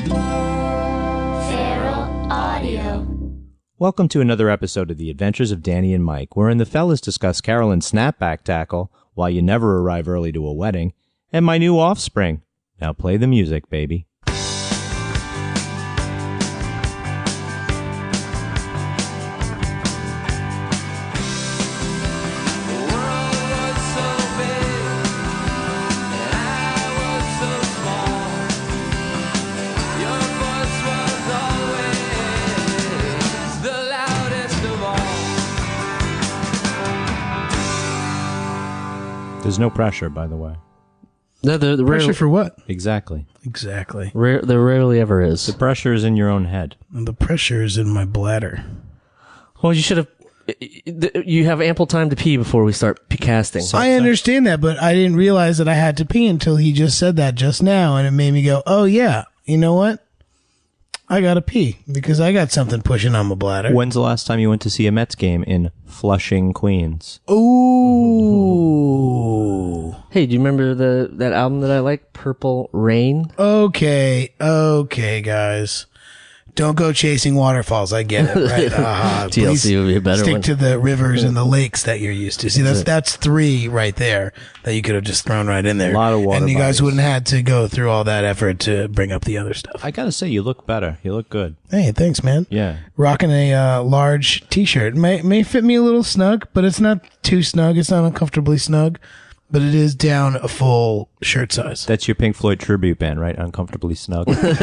Feral Audio. Welcome to another episode of The Adventures of Danny and Mike, wherein the fellas discuss Carolyn's snapback tackle, Why You Never Arrive Early to a Wedding, and my new offspring. Now play the music, baby. There's no pressure, by the way. No, the Pressure for what? Exactly. Exactly. there rarely ever is. The pressure is in your own head. And the pressure is in my bladder. Well, you should have. You have ample time to pee before we start casting. I understand that, but I didn't realize that I had to pee until he just said that just now, and it made me go, oh, yeah, you know what? I gotta pee because I got something pushing on my bladder. When's the last time you went to see a Mets game in Flushing, Queens? Ooh. Hey, do you remember that album that I like, Purple Rain? Okay, guys. Don't go chasing waterfalls. I get it, right? TLC would be a better stick one. to the rivers and the lakes that you're used to. See, that's three right there that you could have just thrown right in there. A lot of water and you guys bodies. wouldn't have had to go through all that effort to bring up the other stuff. I gotta say, you look better. You look good. Hey, thanks, man. Yeah. Rocking a large T-shirt. May fit me a little snug, but it's not too snug. It's not uncomfortably snug, but it is down a full shirt size. That's your Pink Floyd tribute band, right? Uncomfortably Snug. Welcome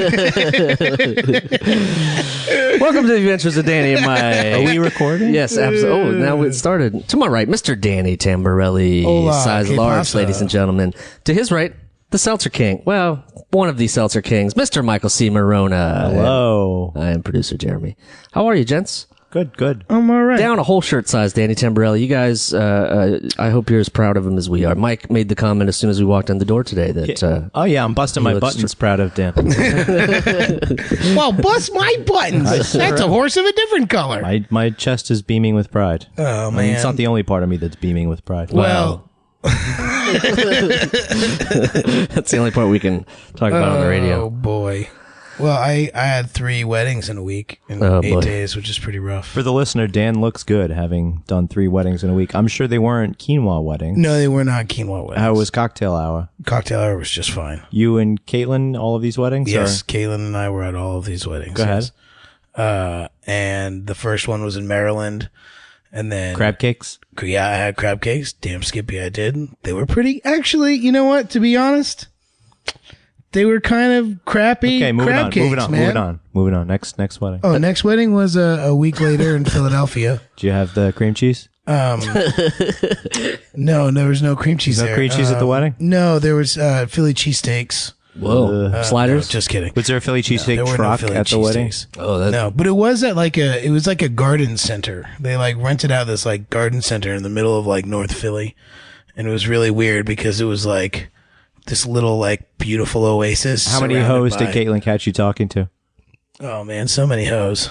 to the Adventures of Danny and Mike. Are we recording? Yes, absolutely. Oh, now it started. To my right, Mr. Danny Tamborelli, Hola, size que large, pasa? ladies and gentlemen. To his right, the Seltzer King. Well, one of the Seltzer Kings, Mr. Michael C. Morona. Hello. I am producer Jeremy. How are you, gents? Good, good. I'm all right. Down a whole shirt size, Danny Tamborelli. You guys, I hope you're as proud of him as we are. Mike made the comment as soon as we walked in the door today that Oh, yeah, I'm busting my looks buttons proud of Dan. Well, bust my buttons. That's a horse of a different color. My chest is beaming with pride. Oh, I mean, man. it's not the only part of me that's beaming with pride. Well, that's the only part we can talk about on the radio. oh, boy. Well, I had 3 weddings in a week in 8 boy. days, which is pretty rough. For the listener, Dan looks good having done 3 weddings in a week. I'm sure they weren't quinoa weddings. No, they were not quinoa weddings. How was cocktail hour? Cocktail hour was just fine. You and Caitlin, all of these weddings? Yes, Or? Kaylin and I were at all of these weddings. Go ahead. Yes. And the first one was in Maryland. And then Crab cakes? Yeah, I had crab cakes. Damn Skippy, I did. They were pretty. Actually, you know what? To be honest, they were kind of crappy. Okay, moving crab on, cakes, moving on. Next wedding. Oh, next wedding was a week later in Philadelphia. Do you have the cream cheese? No, there was no cream cheese No there. cream cheese at the wedding? No, there was Philly cheesesteaks. Whoa. Sliders? No, just kidding. Was there a Philly cheesesteak There were no truck Philly at the wedding? cheesesteaks. Oh, that's No, but it was at like a garden center. They like rented out this like garden center in the middle of like North Philly. And it was really weird because it was like this little like beautiful oasis. How many surrounded hoes did by- Caitlin catch you talking to? Oh man, so many hoes.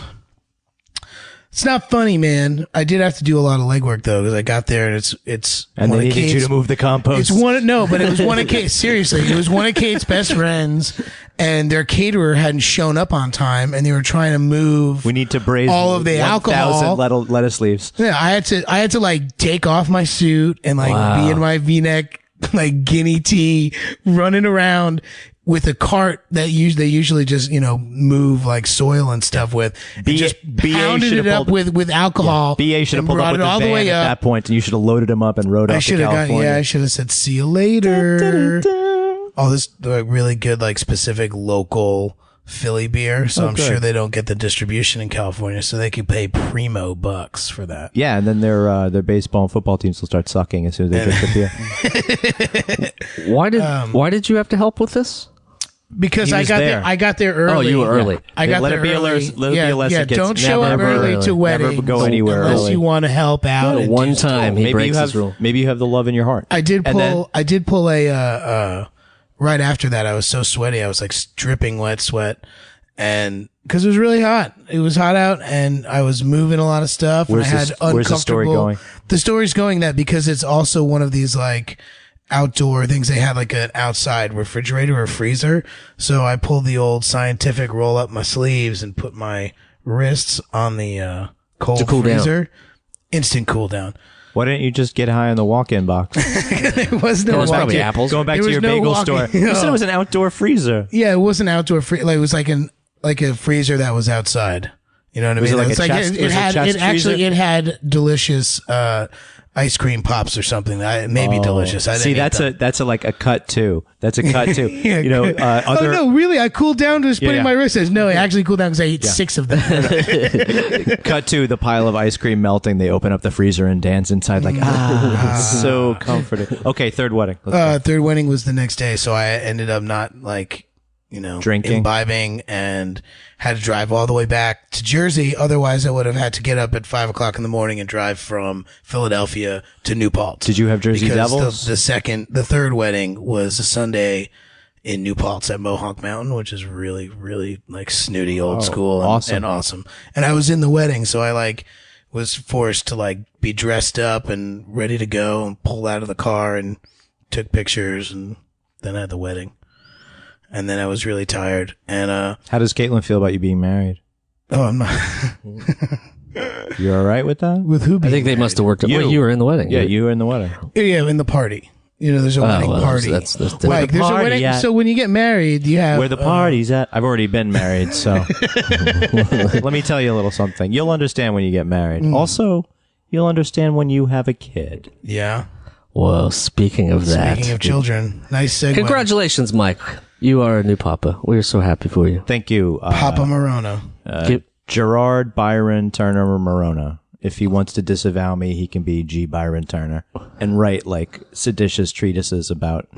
It's not funny, man. I did have to do a lot of legwork though, because I got there and it's And one they of needed you Kate's- to move the compost. It's one but it was one of Kate's seriously, it was one of Kate's best friends, and their caterer hadn't shown up on time, and they were trying to move. We need to braise all of the 1,000 alcohol. lettuce leaves. Yeah, I had to like take off my suit and like Wow. be in my V-neck, like guinea tee, running around with a cart that they usually just, move like soil and stuff with. And just BA pounded should have it up pulled- with alcohol. BA should have and pulled up brought with it the all van the way at up. that point, and you should have loaded him up and rode I off to should have California. I should have said, see you later. All this really good, like specific local Philly beer. So I'm good. sure they don't get the distribution in California, so they could pay primo bucks for that. Yeah, and then their baseball and football teams will start sucking as soon as they drink the beer. Why did you have to help with this? Because He I was got there. I got there early. Oh, you were early. I got Let there it be a early. les- let it be a lesson, kids. Don't show up Never early early. to Never weddings. go anywhere unless early. you want to help out. and One do time he maybe breaks you his rule. have maybe you have the love in your heart. I did And then- pull a right after that. I was so sweaty. I was like dripping wet sweat, and because it was really hot. It was hot out, and I was moving a lot of stuff. Where's and I the- had where's the story uncomfortable. going? The story's going that because it's also one of these like outdoor things. They had like an outside refrigerator or freezer. So I pulled the old scientific roll up my sleeves and put my wrists on the cold freezer. Instant cool down. Why didn't you just get high on the walk-in box? There was no probably apples. Going back There to was your no bagel walking- store. You said it was an outdoor freezer. Yeah, it wasn't outdoor free. Like it was like a freezer that was outside. You know what I Was mean? it like It's a chest- was it chest freezer? it had delicious ice cream pops or something. Maybe delicious. I didn't See, eat them. that's like a cut too. That's a cut too. Yeah, You know, other oh no, really? I cooled down just putting yeah. my wrist. No, I actually cooled down because I ate 6 of them. cut to the pile of ice cream melting. They open up the freezer and dance inside like it's so comforting. Okay, third wedding. Let's go. Third wedding was the next day, so I ended up not like, Drinking. imbibing, and had to drive all the way back to Jersey. Otherwise, I would have had to get up at 5 o'clock in the morning and drive from Philadelphia to New Paltz. Did you have Jersey because Devils? The third wedding was a Sunday in New Paltz at Mohawk Mountain, which is really, really like snooty old school and awesome. And I was in the wedding, so I like was forced to like be dressed up and ready to go and pull out of the car and took pictures, and then I had the wedding. And then I was really tired. And How does Caitlin feel about you being married? I'm not You all right with that? with who? I think they must have worked. You. Well, you were in the wedding. Yeah, you were in the wedding. Yeah, in the party. There's a wedding well, party. that's different. like there's a party wedding. at? So when you get married, you have Where the party's at? I've already been married, so let me tell you a little something. You'll understand when you get married. Also, you'll understand when you have a kid. Yeah. Well, speaking of that, Speaking of children, nice segue. congratulations, Mike. You are a new papa. We are so happy for you. Thank you, Papa Morona. Gerard Byron Turner Morona. If he wants to disavow me, he can be G. Byron Turner and write like seditious treatises about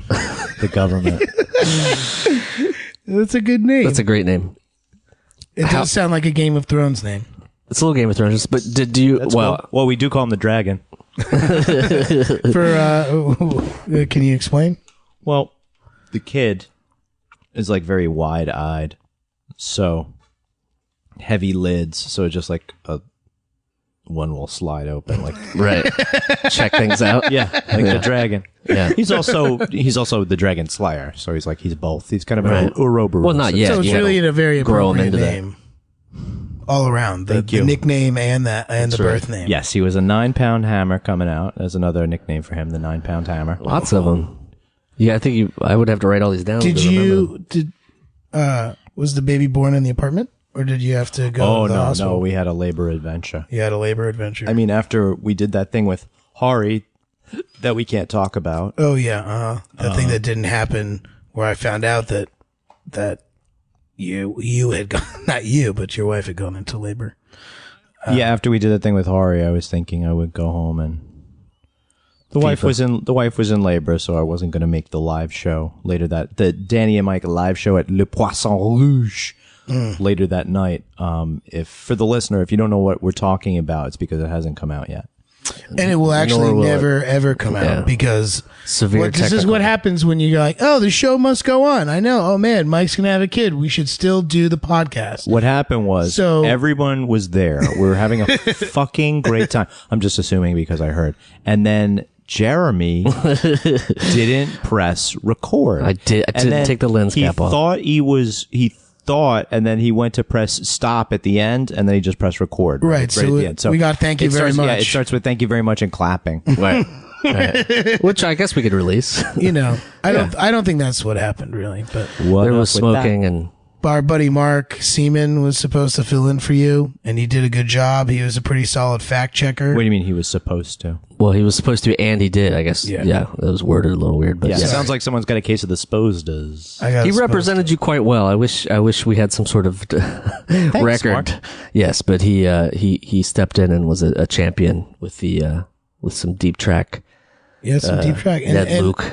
the government. That's a good name. That's a great name. It does sound like a Game of Thrones name. It's a little Game of Thrones, but did you? Well, we do call him the dragon. Can you explain? Well, the kid is like very wide-eyed, so heavy lids, so just like one will slide open, like right. Check things out. yeah, like the dragon. Yeah. He's also the dragon slayer, so he's both. He's kind of an Ouroboros. Well, not yet. So it's you really gotta a very grow him appropriate into that. name. All around. The you. nickname and the birth name. Yes, he was a 9-pound hammer coming out. There's another nickname for him, the 9-pound hammer. Lots of them. Yeah, I think I would have to write all these down. Was the baby born in the apartment? Or did you have to go to the hospital? No, we had a labor adventure. You had a labor adventure. I mean, after we did that thing with Hari that we can't talk about. Oh yeah, that thing that didn't happen where I found out that you had gone, not you, but your wife had gone into labor. Yeah, after we did that thing with Hari, I was thinking I would go home and the wife was in labor, so I wasn't going to make the live show later the Danny and Mike live show at Le Poisson Rouge later that night. If for the listener, if you don't know what we're talking about, it's because it hasn't come out yet. And it will actually never ever come Yeah. out because Severe this is technical. what happens when you're like, oh, the show must go on. I know. Oh man, Mike's gonna have a kid. We should still do the podcast. What happened was everyone was there. We were having a fucking great time. I'm just assuming because I heard. And then Jeremy didn't press record. I didn't take the lens cap off. He thought, and then he went to press stop at the end, and then he just pressed record. Right. at So the end. we got thank you it very starts- much. Yeah, it starts with thank you very much and clapping. Right. Right. Which I guess we could release. I don't think that's what happened really, but What There up was with smoking that? and our buddy Mark Seaman was supposed to fill in for you, and he did a good job. He was a pretty solid fact checker. What do you mean he was supposed to? well, he was supposed to, and he did. I guess. Yeah. Yeah, that was worded a little weird, but Yeah, yeah. it sounds like someone's got a case of the Sposdas. I He represented you quite well. I wish we had some sort of record. Mark. Yes, but he stepped in and was a champion with with some deep track. some deep track. Ned Luke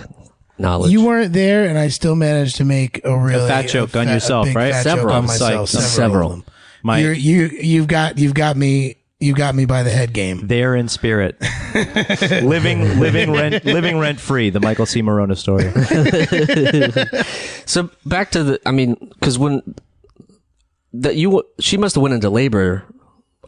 knowledge. You weren't there, and I still managed to make a really fat joke on yourself, big right? fat Several. joke on I'm myself. psyched. Several. of them. My- You've got me by the head game. There in spirit, living rent free. The Michael C. Morona story. So back to because she must have went into labor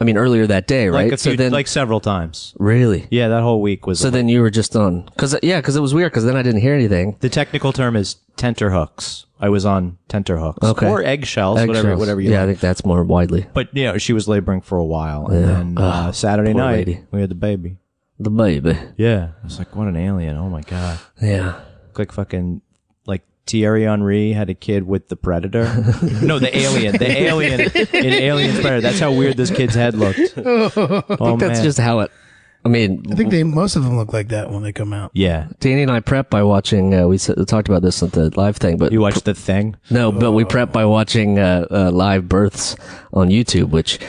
I mean, earlier that day, right? Like several times. Really? Yeah, that whole week was. So then you were just on, because it was weird, because then I didn't hear anything. The technical term is tenterhooks. I was on tenterhooks. Okay. Or eggshells, whatever you Yeah, like. I think that's more widely. But, she was laboring for a while. And then Saturday poor night, lady. we had the baby. The baby. Yeah. I was like, what an alien. Oh, my God. Yeah. Like fucking, like Thierry Henry had a kid with the Predator. No, the alien. The alien in Alien's Predator. That's how weird this kid's head looked. I think that's just how it, I think most of them look like that when they come out. Yeah. Danny and I prep by watching, we talked about this at the live thing, but. You watched The Thing? No, but we prep by watching live births on YouTube, which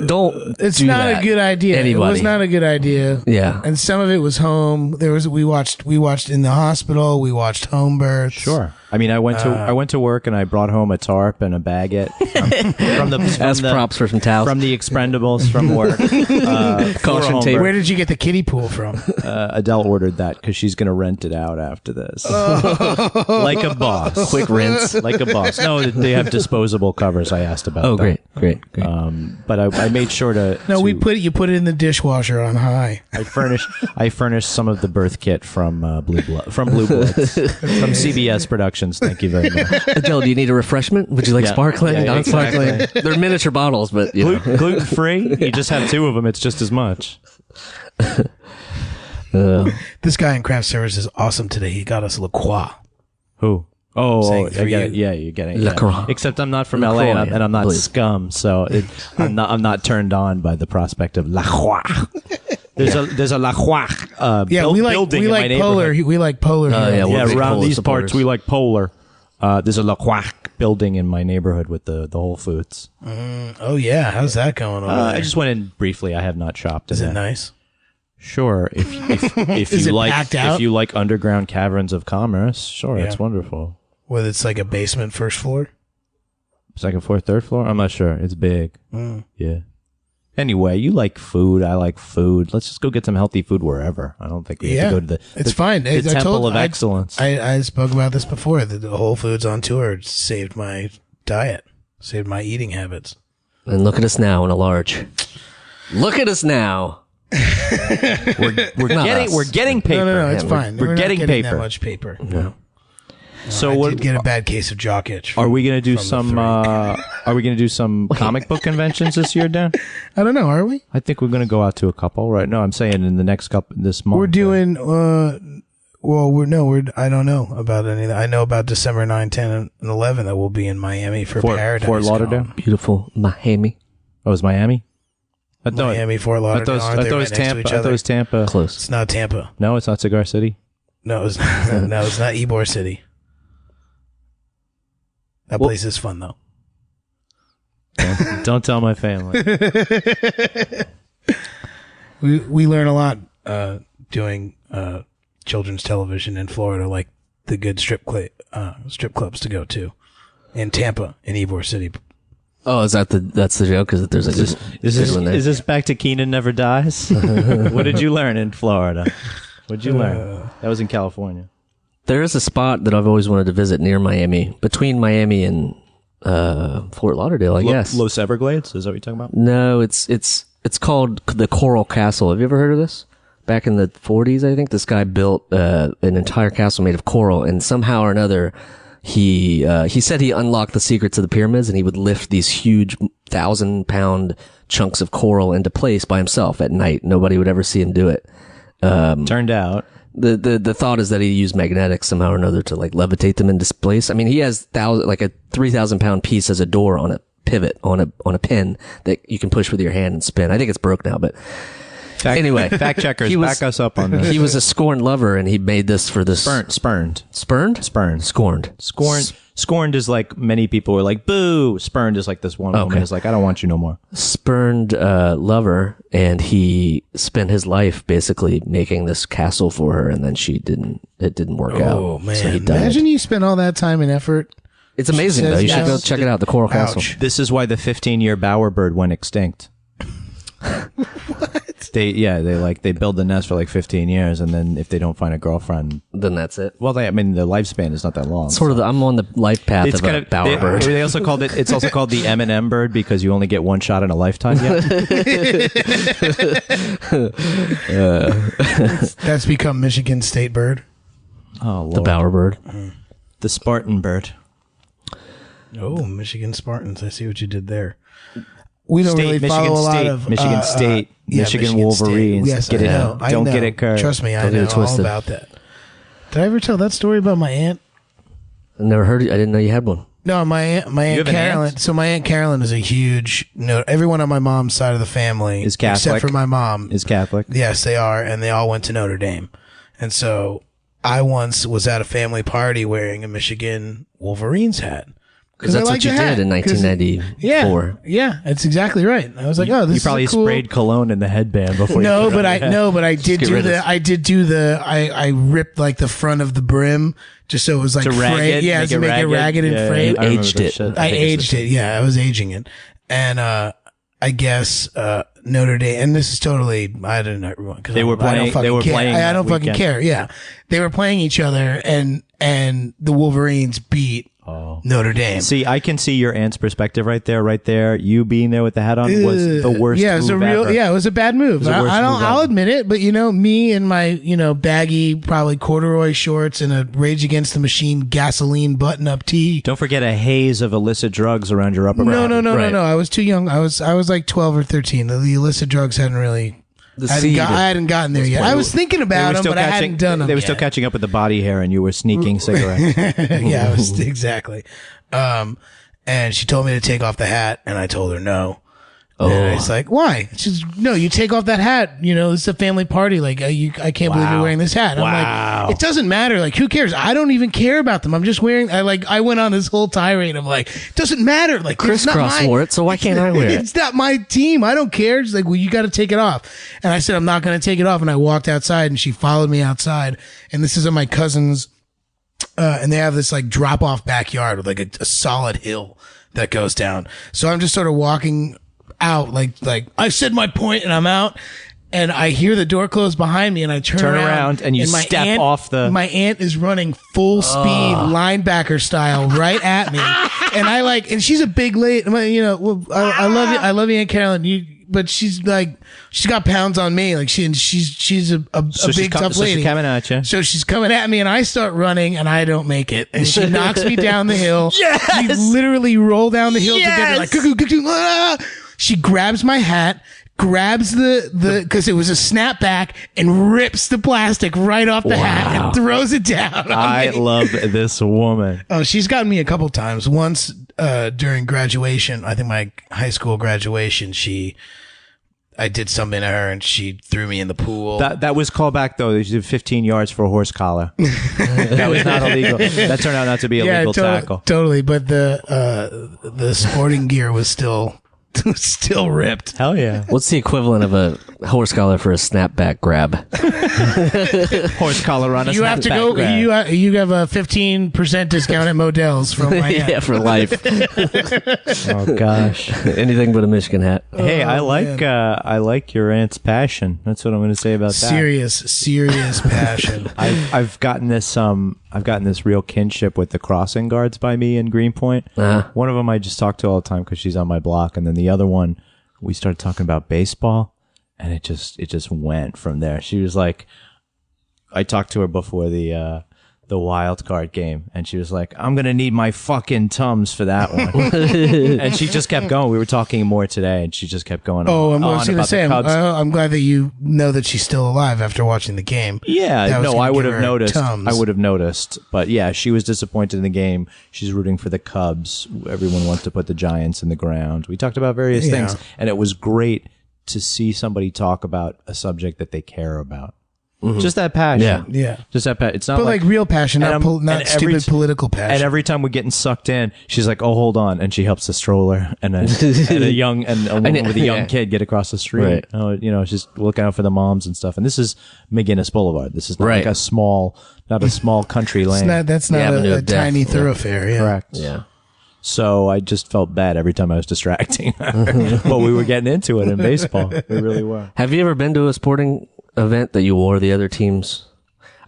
It's not a good idea. Anybody. It was not a good idea. Yeah. And some of it was home. We watched in the hospital. We watched home births. Sure. I mean, I went to work and I brought home a tarp and a baguette from props for some towels from the Expendables from work. Caution tape. Where did you get the kiddie pool from? Adele ordered that because she's going to rent it out after this, like a boss. Quick rinse, like a boss. No, they have disposable covers. I asked about. Oh, that. great. But I made sure to. No, you put it in the dishwasher on high. I furnished some of the birth kit from Blue Bloods, from CBS Productions. Thank you very much. Adele, do you need a refreshment? Would you like sparkling, non-sparkling? Exactly. They're miniature bottles, but gluten free. You just have 2 of them. It's just as much. This guy in craft service is awesome today. He got us La Croix. Who? Oh, I for get it. you. Yeah, you get it. La Croix. Yeah. Except I'm not from La LA Croix, and I'm not please. scum, so I'm not turned on by the prospect of La Croix. There's a La Croix building in my neighborhood. Polar. We like Polar. yeah, here. we're big around Polar these supporters. parts we like Polar. There's a La Croix building in my neighborhood with the Whole Foods. Oh yeah, how's that going on? I just went in briefly. I have not shopped. Is it nice? Sure. If Is you it like packed out? if you like underground caverns of commerce, sure, Yeah. it's wonderful. Whether it's like a basement, first floor. Second floor, third floor? I'm not sure. It's big. Yeah. Anyway, you like food. I like food. Let's just go get some healthy food wherever. I don't think we have to go to it's fine. the Temple of Excellence. I spoke about this before. The Whole Foods on tour saved my diet, saved my eating habits. And look at us now in a large. Look at us now. We're getting paper. No, it's fine. We're not getting paper. that much paper. No. So I what? did get a bad case of jock itch. Are we gonna do from the some? three. Are we gonna do some comic book conventions this year, Dan? I don't know. Are we? I think we're gonna go out to a couple, right? No, I'm saying in the next couple this month. We're doing. I don't know about any of that. I know about December 9, 10, and 11 that we'll be in Miami for Paradise. Fort Lauderdale. Con. Beautiful Miami. Oh, it was Miami. I thought Miami, Fort I Lauderdale. thought it was Tampa. I thought it was Tampa. Close. It's not Tampa. No, it's not Cigar City. No, it's no, it's not Ybor City. That place is fun though. Don't tell my family. We learn a lot doing children's television in Florida, like the good strip clubs to go to in Tampa, in Ybor City. Oh, is that's the joke? Is that there's a good one there? Is this back to Keenan Never Dies? What did you learn in Florida? What did you learn? That was in California. There is a spot that I've always wanted to visit near Miami, between Miami and Fort Lauderdale, I guess. Los Everglades? Is that what you're talking about? No, it's called the Coral Castle. Have you ever heard of this? Back in the 40s, I think this guy built an entire castle made of coral, and somehow or another, he said he unlocked the secrets of the pyramids, and he would lift these huge 1,000-pound chunks of coral into place by himself at night. Nobody would ever see him do it. Turned out. The thought is that he used magnetics somehow or another to like levitate them into place. I mean, he has like a 3,000-pound piece as a door on a pivot on a pin that you can push with your hand and spin. I think it's broke now, but anyway, fact checkers, back us up on this. He was a scorned lover, and he made this for this Spurned. Spurned? Spurned. Scorned. Scorned is like many people were like, boo. Spurned is like this one woman is like, I don't want you no more. Spurned lover, and he spent his life basically making this castle for her, and then it didn't work out. Oh man! So he died. Imagine you spent all that time and effort. It's amazing though. You should go check it out. The Coral Castle. Ouch. This is why the 15-year bowerbird went extinct. What? they build the nest for like 15 years, and then if they don't find a girlfriend, Then that's it. well, their lifespan is not that long. Sort of. I'm on the life path It's of a bowerbird. They also called it. It's also called the M&M bird because you only get one shot in a lifetime. Yeah. That's become Michigan state bird. Oh, Lord. The bowerbird. The Spartan bird. Oh, Michigan Spartans. I see what you did there. We don't State, really Michigan follow a lot State, of Michigan State, Michigan State. Wolverines. Yes, Get I it know. out. I Don't know. get it curved. Trust me, I Don't get know it all twisted. about that. Did I ever tell that story about my aunt? I never heard it. I didn't know you had one. No, my aunt have an Carolyn. aunt? So my aunt Carolyn is a huge. No, everyone on my mom's side of the family Is Catholic? except for my mom. Is Catholic. Yes, they are, and they all went to Notre Dame. And so I once was at a family party wearing a Michigan Wolverines hat. Because that's I what like you the did hat. in 1994. Yeah, that's exactly right. I was like, oh, this You probably is a cool. sprayed cologne in the headband before. No, you put it but on I your head. no, but I did get do rid of the. this. I did do the. I ripped like the front of the brim just so it was like To rag frayed. it, Yeah, make to it make it ragged. ragged and Yeah, frayed. I remember aged that it. shit. I aged it. Yeah, I was aging it, and I guess Notre Dame. And this is totally. I don't know because They were I playing- don't fucking they were care. playing I don't that fucking weekend. care. Yeah, they were playing each other, and the Wolverines beat Notre Dame. See, I can see your aunt's perspective right there. Right there, you being there with the hat on was the worst. Yeah, it was a move real. ever. Yeah, it was a bad move. the worst I don't. move I'll ever. admit it. But me and my baggy, probably corduroy shorts and a Rage Against the Machine gasoline button-up tee. Don't forget a haze of illicit drugs around your upper No, body. Right. no. I was too young. I was like 12 or 13. The illicit drugs hadn't really. I hadn't gotten there yet. I was thinking They about were them, still but I hadn't done them. They were still catching up with the body hair, and you were sneaking cigarettes. Yeah, I was exactly. And she told me to take off the hat, and I told her no. And it's like, why? She's no, you take off that hat. It's a family party. Like, I can't believe you're wearing this hat. And I'm like, it doesn't matter. Like, who cares? I don't even care about them. I'm just wearing. I went on this whole tirade of like, it doesn't matter. Like, it's not Crisscross my- wore it, so why can't I wear it? It's not my team. I don't care. She's like, well, you got to take it off. And I said, I'm not going to take it off. And I walked outside, and she followed me outside. And this is at my cousin's. And they have this like drop off backyard with like a solid hill that goes down. So I'm just sort of walking out like I said my point and I'm out, and I hear the door close behind me, and I turn around and you my step aunt, off the- my aunt is running full speed linebacker style right at me, and and she's a big lady. I love you, Aunt Carolyn. But she's got pounds on me. Like she's a big tough lady. She's coming at you. So she's coming at me, and I start running, and I don't make it. And she knocks me down the hill. Yes! We literally roll down the hill together. Like, Yes! cuckoo, ah! She grabs my hat, grabs the because it was a snapback, and rips the plastic right off the hat and throws it down. on I me. love this woman. Oh, she's gotten me a couple times. Once during graduation, I think my high school graduation, I did something to her, and she threw me in the pool. That was called back though. They did 15 yards for a horse collar. That was not illegal. That turned out not to be a legal tackle. Totally. But the sporting gear was still ripped. Hell yeah. What's the equivalent of a horse collar for a snapback grab? Horse collar on a You have to snapback go. grab. You have a 15% discount at Modell's from my aunt. Yeah, for life. Oh gosh. Anything but a Michigan hat. Hey, I like your aunt's passion. That's what I'm going to say about that. Serious passion. I've gotten this real kinship with the crossing guards by me in Greenpoint. One of them I just talk to all the time because she's on my block, and then the other one we started talking about baseball, and it just went from there. She was like, I talked to her before the wild card game, and she was like, I'm gonna need my fucking Tums for that one. And she just kept going. We were talking more today, and she just kept going I on was going to about say, the Cubs. I'm glad that you know that she's still alive after watching the game. Yeah, That was no, gonna I would give have her noticed. Tums. I would have noticed. But yeah, she was disappointed in the game. She's rooting for the Cubs. Everyone wants to put the Giants in the ground. We talked about various Yeah. things, and it was great to see somebody talk about a subject that they care about. Just that passion. Yeah. Just that passion. It's not But like real passion, and not and stupid political passion. And every time we're getting sucked in, she's like, "Oh, hold on," and she helps the stroller and a woman with a young kid get across the street. Right. Oh, she's looking out for the moms and stuff. And this is McGinnis Boulevard. This is not Right. like not a small country lane. that's not The Avenue a of Death. tiny Yeah. thoroughfare. Yeah. Correct. Yeah. So I just felt bad every time I was distracting her. But we were getting into it in baseball. We really were. Have you ever been to a sporting event that you wore the other teams?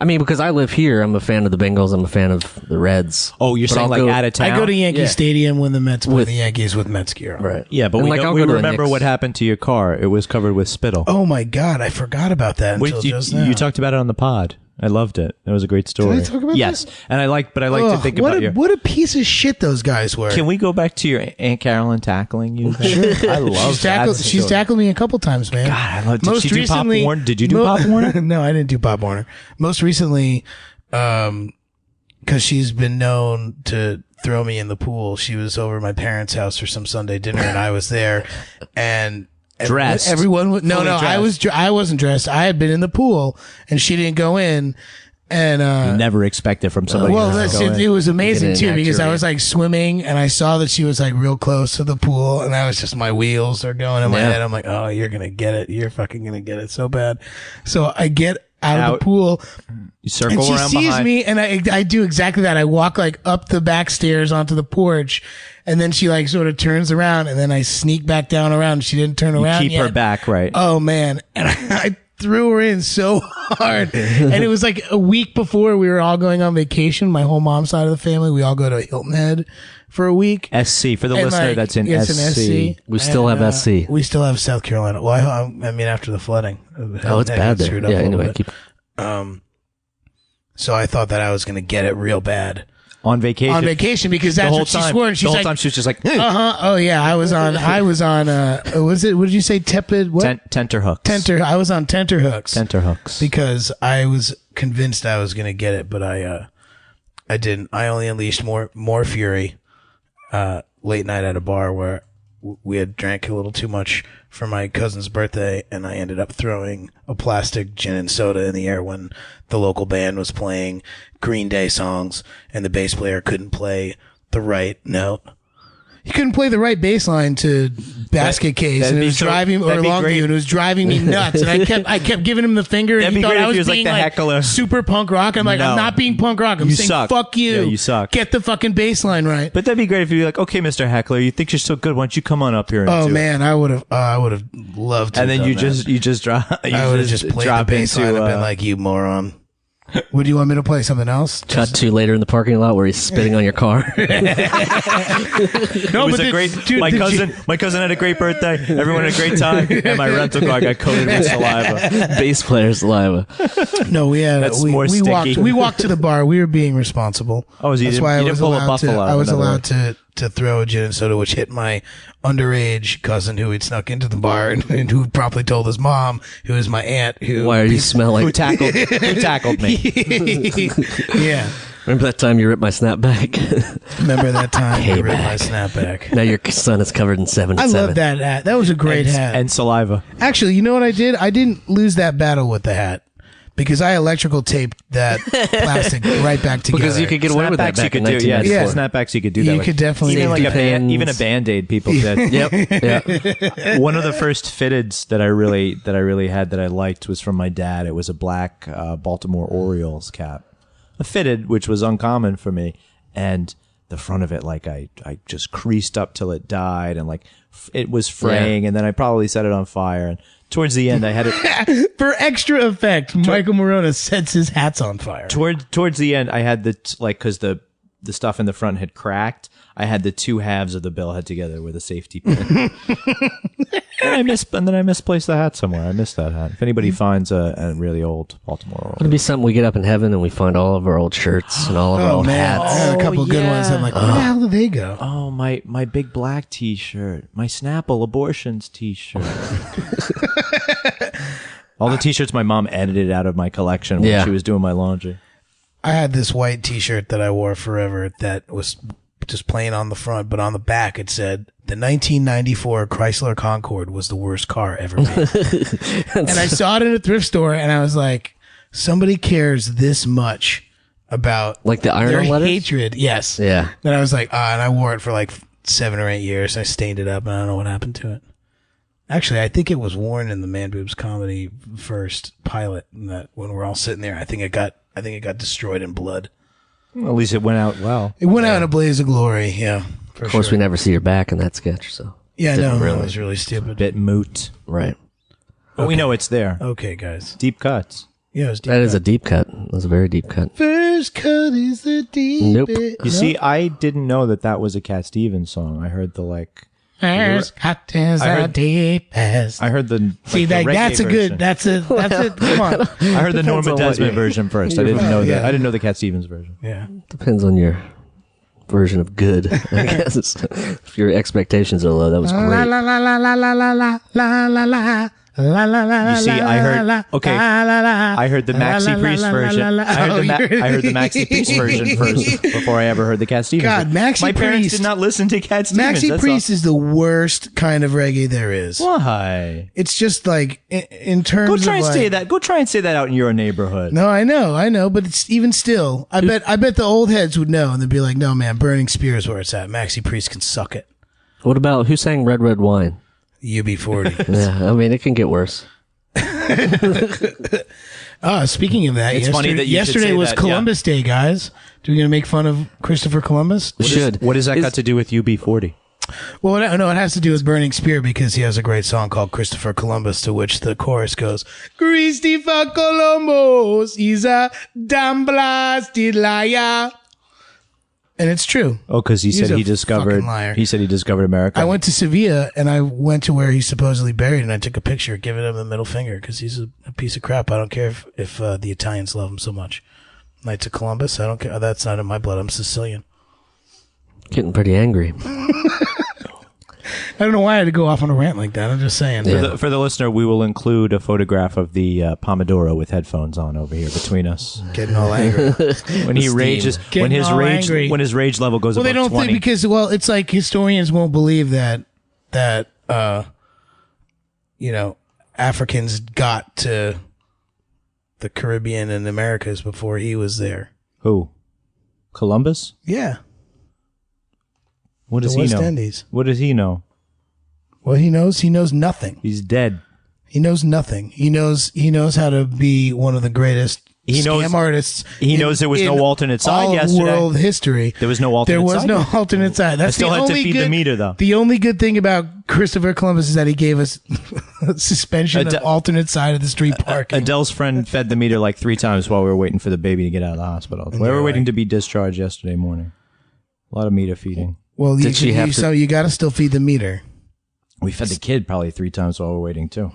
I mean, because I live here, I'm a fan of the Bengals. I'm a fan of the Reds. Oh, you're But saying I'll like go- out of town? I go to Yankee Yeah. Stadium when the Mets play the Yankees with Mets gear on. Right. Yeah, but And, we, like, I'll we go to the remember Knicks. what happened to your car. It was covered with spittle. Oh my God, I forgot about that until you, just now. you talked about it on the pod. I loved it. It was a great story. Did I talk about yes, that? and I like to think what about a, your. what a piece of shit those guys were. Can we go back to your Aunt Carolyn tackling you? Sure. I love She's tackled me a couple times, man. God, I love. Did she do Pop Warner? Did you do Pop Warner? No, I didn't do Pop Warner. Most recently, because she's been known to throw me in the pool. She was over at my parents' house for some Sunday dinner, and I was there, and Dressed. everyone was Fully dressed. I wasn't dressed. I had been in the pool, and she didn't go in. And You never expect it from somebody. well, who doesn't go in. it was amazing Get too in because I accurate. was like swimming and I saw that she was like real close to the pool, and I was just, my wheels are going in my Yeah. head. I'm like, oh, you're gonna get it. You're fucking gonna get it so bad. So I get out of Out. the pool, You circle and she around sees behind. me, and I do exactly that. I walk like up the back stairs onto the porch, and then she like sort of turns around, and then I sneak back down around. She didn't turn You around keep yet. her back, right? Oh man, and I threw her in so hard, and it was like a week before we were all going on vacation. My whole mom's side of the family, we all go to Hilton Head for a week. SC for the And, listener like, that's in it's SC. an SC. We still have SC. We still have South Carolina. Well, I mean, after the flooding. Oh, it's bad there. Yeah, anyway. So I thought that I was going to get it real bad On vacation. on vacation because The that's whole what she time. swore. And she's the whole like, time she was just like oh yeah, I was on, was it, what did you say? Tepid, what? tenterhooks. I was on tenterhooks. Tenterhooks. Because I was convinced I was going to get it, but I didn't. I only unleashed more fury late night at a bar where we had drank a little too much for my cousin's birthday, and I ended up throwing a plastic gin and soda in the air when the local band was playing Green Day songs, and the bass player couldn't play the right note. He couldn't play the right bass line to Basket Case, that'd and it be was so- driving, or that'd be great. Longview, and it was driving me nuts. And I kept giving him the finger, and That'd he be thought great I if was he was like being the like heckler. super punk rock. I'm like, No. I'm not being punk rock. I'm You saying, suck. fuck you. Yeah, you suck. Get the fucking bass line right. But that'd be great if you'd be like, okay, Mr. Heckler, you think you're so good. Why don't you come on up here and Oh do it? man, I would have loved to. And then have you done that. just drop. I would have just played the drop bass line into, and been like, you moron. Would you want me to play something else? Cut to later in the parking lot where he's spitting on your car. No, it was a great. dude, my cousin had a great birthday. Everyone had a great time, and my rental car got coated with saliva. Bass player saliva. No, we had That's we, more we walked sticky. we walked to the bar. We were being responsible. Oh, so you That's didn't- why you I didn't was pull a allowed Buffalo, to. I was in other allowed to throw a gin and soda, which hit my underage cousin who had snuck into the bar and who promptly told his mom, who is my aunt, who Why are you smell Who like? tackled me? yeah. Remember that time you ripped my snapback? Remember that time I ripped my Payback. snapback? Now your son is covered in 7 I 7. love that hat. That was a great hat. and saliva. Actually, you know what I did? I didn't lose that battle with the hat because I electrical taped that plastic right back together. Because you could get away with that Snapbacks you back in could do. Yeah, 1994. snapbacks you could do that. You with. could definitely even do like that. even a Band-Aid people did. Yep. Yeah. One of the first fitteds that I really had that I liked was from my dad. It was a black Baltimore Orioles cap, a fitted, which was uncommon for me, and the front of it, like I just creased up till it died, and like it was fraying, and then I probably set it on fire. And towards the end, I had it. For extra effect, Michael Morona sets his hats on fire. Towards the end, I had the because the stuff in the front had cracked. I had the two halves of the bill head together with a safety pin. and then I misplaced the hat somewhere. I missed that hat. If anybody finds a really old Baltimore It'll be something we get up in heaven and we find all of our old shirts and all of our Oh old man, I hats. had a couple good ones. I'm like, where the hell did they go? Oh, my big black T-shirt, my Snapple abortions T-shirt. All the T-shirts my mom edited out of my collection when Yeah. she was doing my laundry. I had this white T-shirt that I wore forever that was just plain on the front, but on the back it said, "The 1994 Chrysler Concorde was the worst car ever made." And I saw it in a thrift store, and I was like, somebody cares this much about Like the their iron letters? hatred. Yes. Yeah. And I was like, and I wore it for like 7 or 8 years. I stained it up, and I don't know what happened to it. Actually, I think it was worn in the Man Boobs comedy first pilot. And that when we're all sitting there, I think it got destroyed in blood. Well, at least it went out well. It went out in a blaze of glory. Yeah. Of course, we never see her back in that sketch, so. Yeah, Didn't no, really. it was really stupid. Bit moot. Right. But we know it's there. Okay, guys. Deep cuts. Yeah, it was deep. That is a deep cut. That was a very deep cut. First cut is the deep. Nope. You see, I didn't know that was a Cat Stevens song. I heard the like. First cut is I the heard- deepest. I heard the. See, the reggae that's a version. good. That's a. Come on. I heard the Depends Norma on what Desmond you- version first. I didn't know that. yeah. I didn't know the Cat Stevens version. Yeah. Depends on your version of good, I guess. If your expectations are low, that was La great. la la la la la la la la la la. La la la You see, I heard. Okay, I heard the Maxi Priest version. I heard the Maxi Priest version first before I ever heard the Cat Stevens. God, Maxi My parents Priest- did not listen to Cat Stevens. Maxi that's Priest is the worst kind of reggae there is. all. Why? It's just like in terms Go of try and like, say that. Go try and say that out in your neighborhood. No, I know, but it's even still. I bet the old heads would know, and they'd be like, "No, man, Burning Spear is where it's at. Maxi Priest can suck it." What about, who sang Red Red Wine? UB40. Yeah, I mean, it can get worse. Speaking of that, It's funny that you should yesterday say was that, Columbus Day, guys. Do we gonna make fun of Christopher Columbus? Should. What does that got to do with UB40? Well, no, it has to do with Burning Spear because he has a great song called Christopher Columbus, to which the chorus goes, Christopher Columbus is a damn blasted liar. And it's true. Oh, because he He's said a he discovered. fucking liar. He said he discovered America. I went to Sevilla and I went to where he's supposedly buried and I took a picture, giving him the middle finger because he's a piece of crap. I don't care if the Italians love him so much. Knights of Columbus, I don't care. That's not in my blood. I'm Sicilian. Getting pretty angry. I don't know why I had to go off on a rant like that. I'm just saying. Yeah. For the listener, we will include a photograph of the Pomodoro with headphones on over here between us. Getting all angry. When he Steam. rages, when Getting his all rage, angry. when his rage level goes Well, they above don't 20. think because it's like historians won't believe that Africans got to the Caribbean and Americas before he was there. Who? Columbus? Yeah, What does the he West know? Indies. What does he know? Well, he knows nothing. He's dead. He knows nothing. He knows how to be one of the greatest scam artists. He knows there was no alternate side all of yesterday. world history. There was no alternate There was side no yesterday. alternate side. That's still the had to only feed the good, meter, though. The only good thing about Christopher Columbus is that he gave us a suspension of alternate side of the street parking. Adele's friend fed the meter like 3 times while we were waiting for the baby to get out of the hospital. We were waiting to be discharged yesterday morning. A lot of meter feeding. Well, Did she have to- so you got to still feed the meter. We fed the kid probably 3 times while we were waiting too.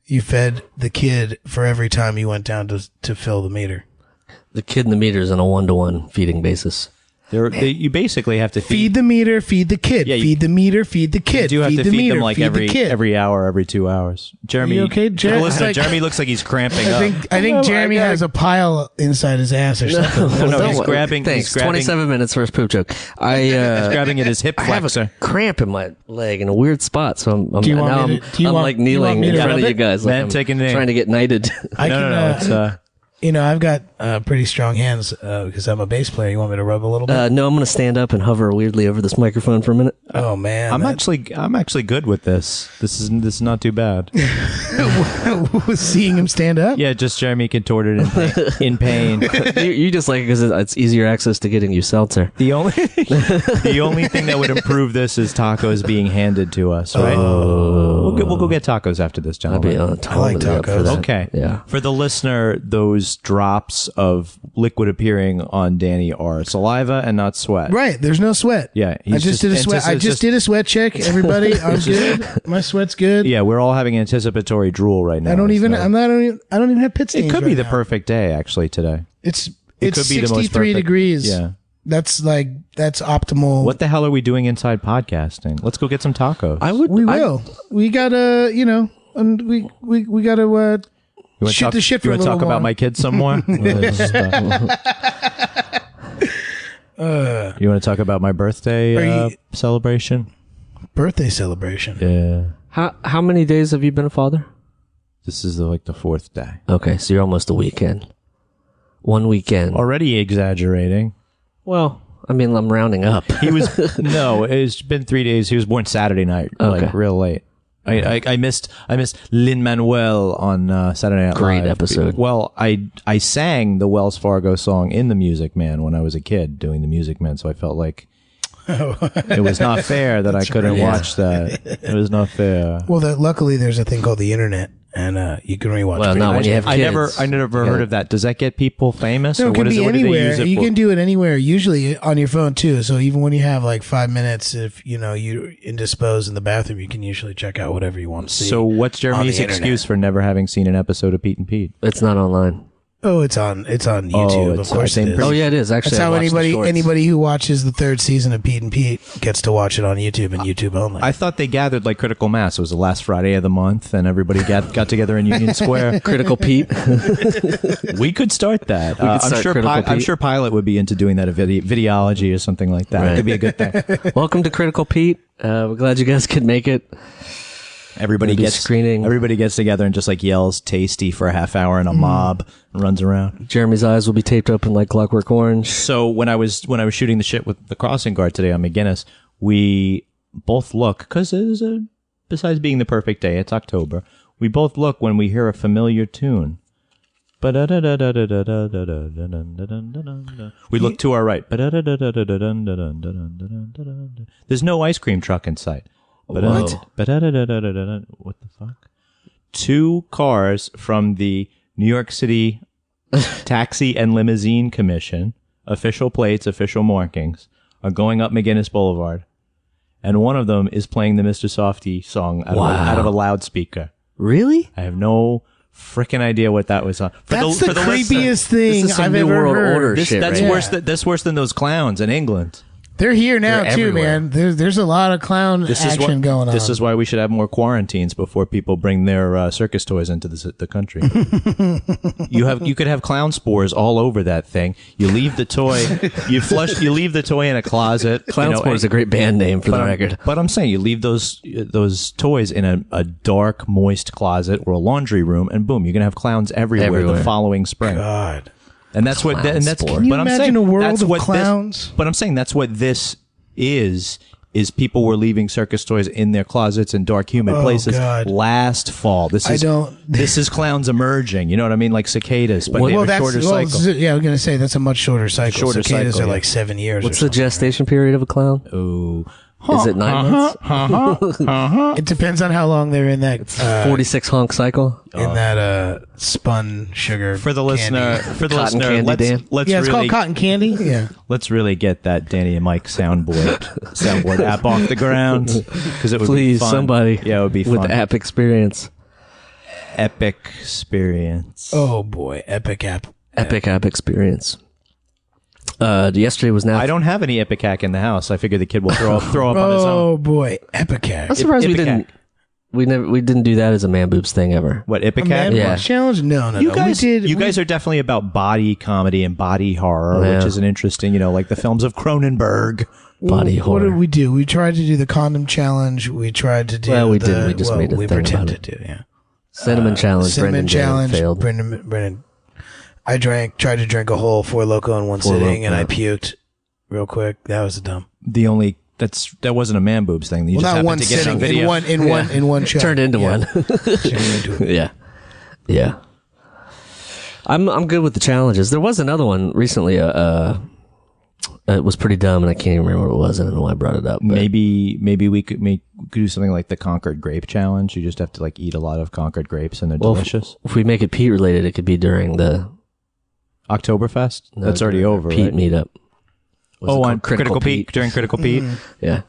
You fed the kid for every time you went down to fill the meter. The kid in the meter is on a 1-to-1 feeding basis. You basically have to Feed the meter, feed the kid. Yeah, feed the meter, feed the kid. You do have feed to the feed meter, them like feed the kid. every hour, every 2 hours. Jeremy, You okay, Jer- Listen, like- Jeremy looks like he's cramping up. I think Jeremy has a pile inside his ass or something. No, Don't he's worry. grabbing. Thanks. He's grabbing. 27 minutes for his poop joke. He's grabbing at his hip I have flexor. a cramp in my leg in a weird spot, so I'm Do you want now me I'm, to- do you I'm want- like do you want kneeling me in to front of rub you it? guys, like Man, I'm take a name. trying to get knighted. I It's I've got pretty strong hands because I'm a bass player. You want me to rub a little bit? No, I'm going to stand up and hover weirdly over this microphone for a minute. Oh man, I'm actually good with this. This is not too bad. seeing him stand up. Yeah, just Jeremy contorted in pain. You just like it because it's easier access to getting you seltzer. The only thing that would improve this is tacos being handed to us, right? We'll go get tacos after this, I'd be gentlemen. totally up for tacos. that. Okay. Yeah. For the listener, those drops of liquid appearing on Danny are saliva and not sweat. Right, there's no sweat. Yeah, I just did a sweat. I just did a sweat check. Everybody, I'm good. My sweat's good. Yeah, we're all having anticipatory drool right now. I don't even. so- I don't even have pit stains. It could right be the now. perfect day actually today. It's It could be the most 63 perfect- degrees. Yeah. That's optimal. What the hell are we doing inside podcasting? Let's go get some tacos. We will. We gotta, and we gotta You wanna shoot talk, the shit for you a wanna little talk about while. my kids some more? You want to talk about my birthday Are you- celebration? birthday celebration. Yeah. How many days have you been a father? This is the 4th day. Okay, so you're almost a weekend. 1 weekend. Already exaggerating. Well, I mean, I'm rounding up. He was no. It's been 3 days. He was born Saturday night, Okay. like real late. I missed Lin-Manuel on Saturday Night Great Live. episode. Well, I sang the Wells Fargo song in the Music Man when I was a kid doing the Music Man, so I felt like It was not fair that I couldn't watch that. It was not fair. Well, luckily there's a thing called the internet, and you can rewatch. Well, pretty not when much you have I kids. never heard of that. Does that get people famous? No, or it can be what do they anywhere. use it You for? can do it anywhere. Usually on your phone too. So even when you have like 5 minutes, if you're indisposed in the bathroom, you can usually check out whatever you want to see. So what's on Jeremy's the internet. excuse for never having seen an episode of Pete and Pete? It's not online. Oh, it's on YouTube. it's Of course, I it think is. Oh yeah, it is actually. That's I how watched the shorts. anybody who watches the 3rd season of Pete and Pete gets to watch it on YouTube and YouTube only. I thought they gathered like Critical Mass. It was the last Friday of the month, and everybody got together in Union Square. Critical Pete. We could start that. could start Critical I'm Pete. sure Pilot would be into doing that, a videology or something like that. Right. It could be a good thing. Welcome to Critical Pete. We're glad you guys could make it. Everybody Maybe gets screening. Everybody gets together and just like yells "tasty" for a half hour in a mob and runs around. Jeremy's eyes will be taped open like Clockwork Orange. So when I was shooting the shit with the crossing guard today on McGinnis, we both look because it is besides being the perfect day, it's October. We both look when we hear a familiar tune. We look to our right. There's no ice cream truck in sight. What? What the fuck? 2 cars from the New York City Taxi and Limousine Commission, official plates, official markings, are going up McGinnis Boulevard. And one of them is playing the Mr. Softy song out of a loudspeaker. Really? I have no freaking idea what that was on. That's the creepiest This thing is some I've New ever World heard. Order shit, That's right? worse. That's worse than those clowns in England. They're here now They're too, everywhere. man. There's a lot of clown action going on. This is why we should have more quarantines before people bring their circus toys into the country. You could have clown spores all over that thing. You leave the toy. You leave the toy in a closet. Clown Sport is a great band name for the record. But I'm saying you leave those toys in a dark, moist closet or a laundry room, and boom, you're gonna have clowns everywhere. The following spring. God. And that's what. And that's. Clown spore. But Can you I'm imagine saying a world that's of what clowns? But I'm saying that's what this is people were leaving circus toys in their closets in dark, humid places God. last fall. This is clowns emerging. You know what I mean? Like cicadas, but they have a shorter cycle. Yeah, I was gonna say that's a much shorter cycle. Shorter Cicadas cycle, are yeah. like 7 years. What's or the gestation period of a clown? Ooh. Is it 9 months? It depends on how long they're in that 46 honk cycle? spun sugar. For the listener, Cotton candy, Dan? let's Yeah, it's really called cotton candy. Yeah. let's really get that Danny and Mike soundboard app off the ground because it would Please, be fun. somebody. Yeah, it would be with fun. app experience. Epic experience. Oh boy, epic app. Epic app experience. Yesterday was now. I don't have any Epic in the house. I figure the kid will throw up on his own. Oh boy, epic I'm app. surprised we Ipecac. didn't. We didn't do that as a man boobs thing ever. What A Epic? man Yeah. boobs challenge? No. You guys, we did. you guys are definitely about body comedy and body horror, Yeah. which is an interesting, like the films of Cronenberg. Body What horror. did we do? We tried to do the condom challenge. We tried to do. Well, we the, didn't. We just made a we thing pretended about to. Yeah. Cinnamon challenge. Cinnamon Brendan did and challenge. failed. Brendan. I tried to drink a whole Four Loko in one Four sitting, and Loko. I puked real quick. That was dumb. That wasn't a man boobs thing. You Well, just not happened one to get it on sitting video. in one shot. Turned into Yeah. one. Turned into it. Yeah. I'm good with the challenges. There was another one recently. It was pretty dumb, and I can't even remember what it was. I don't know why I brought it up. But Maybe we could do something like the Concord Grape Challenge. You just have to eat a lot of Concord grapes, and they're delicious. If we make it Pete related, it could be during the Oktoberfest. That's already over. Pete right? meetup. Was it Oh, called on Critical Pete during Critical Pete. Yeah.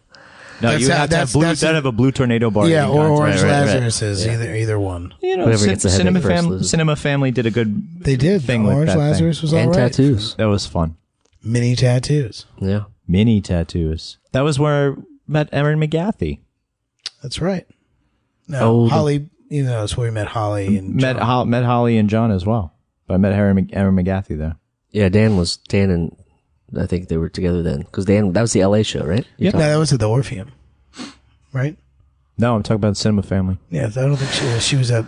No, That's you how- have to have that's- have a blue tornado bar. Yeah, eating or contest. Orange Right, right, right. Lazarus is either one. Whoever gets the headache first loses. Cinema Family did a good They did. thing The with Orange that Lazarus thing. was all And right. tattoos. That was fun. Mini tattoos. Yeah. Mini tattoos. That was where I met Erin McGathy. That's right. No, Oh, Holly. That's where we met Holly and Met John. Holly and John as well. But I met Erin McGathy there. Yeah, Dan and I think they were together then. Because Dan, that was the LA show, right? Yeah. No, that was at the Orpheum, right? No, I'm talking about the Cinema Family. Yeah, I don't think she was at.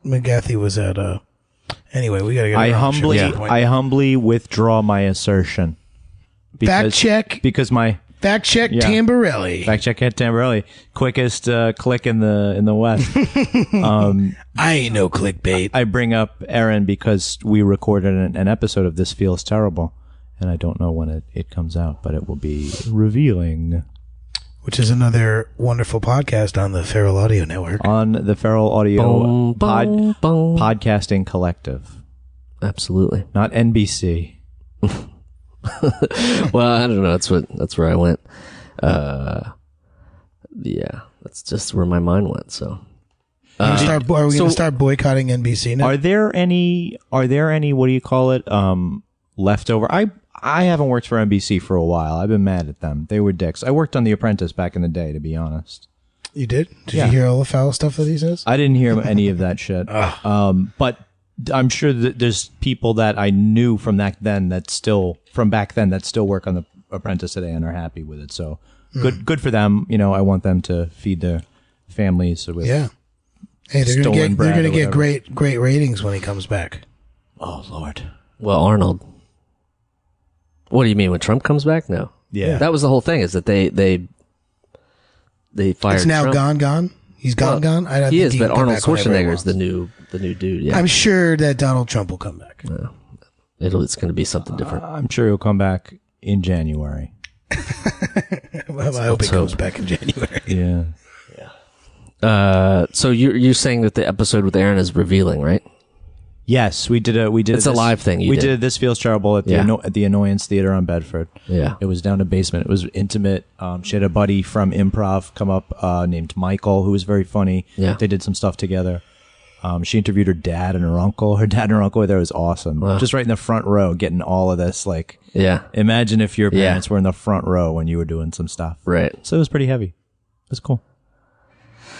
McGathy was at. Anyway, we gotta get. I around. I humbly withdraw my assertion. Fact check. Because my Fact check. Yeah. Tamborelli. fact check at Tamborelli, quickest click in the West. I ain't no clickbait. I bring up Erin because we recorded an episode of This Feels Terrible, and I don't know when it comes out, but it will be revealing. Which is another wonderful podcast on the Feral Audio Network. On the Feral Audio Boom, boom. Podcasting Collective. Absolutely. Not NBC. Well, I don't know. That's where I went. Yeah, that's just where my mind went. So, Are we going to start boycotting NBC now? Are there any? What do you call it? Leftover. I haven't worked for NBC for a while. I've been mad at them. They were dicks. I worked on The Apprentice back in the day, to be honest. You did? Did Yeah. you hear all the foul stuff that he says? I didn't hear any of that shit. But I'm sure that there's people that I knew from back then that still work on The Apprentice today and are happy with it. So good for them. You know, I want them to feed their families with Hey, they're stolen bread going to or get whatever. great ratings when he comes back. Oh Lord. well, Arnold. What do you mean when Trump comes back? No. Yeah. That was the whole thing. Is that they fired. It's now Trump. gone. He's gone. I don't He think is, he but can come Arnold back whenever he Schwarzenegger is wants. the new dude. Yeah, I'm sure that Donald Trump will come back. it's going to be something different. I'm sure he'll come back in January. I hope he hope. comes back in January. Yeah. So you're saying that the episode with Aaron is revealing, right? Yes, we did. It's a live thing you We did. did This Feels Terrible at the Yeah. at the Annoyance Theater on Bedford. Yeah. It was down a basement. It was intimate. She had a buddy from improv come up named Michael, who was very funny. Yeah. They did some stuff together. She interviewed her dad and her uncle. Her dad and her uncle were there. It was awesome. Wow. Just right in the front row, getting all of this. Like, Yeah. imagine if your Yeah. parents were in the front row when you were doing some stuff. Right. So it was pretty heavy. It was cool.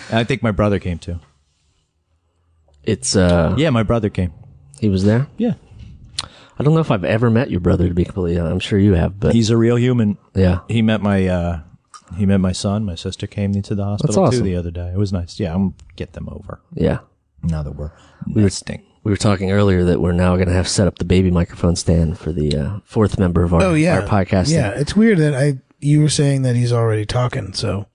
And I think my brother came too. It's Yeah, my brother came. he was there. Yeah. I don't know if I've ever met your brother, to be completely honest. I'm sure you have, but He's a real human. yeah. He met my son. My sister came to the hospital awesome. too the other day. It was nice. Yeah, I'm gonna get them over Yeah. now that we're nesting. We were talking earlier that we're now going to have set up the baby microphone stand for the fourth member of our podcast. Yeah, it's weird that you were saying that he's already talking. So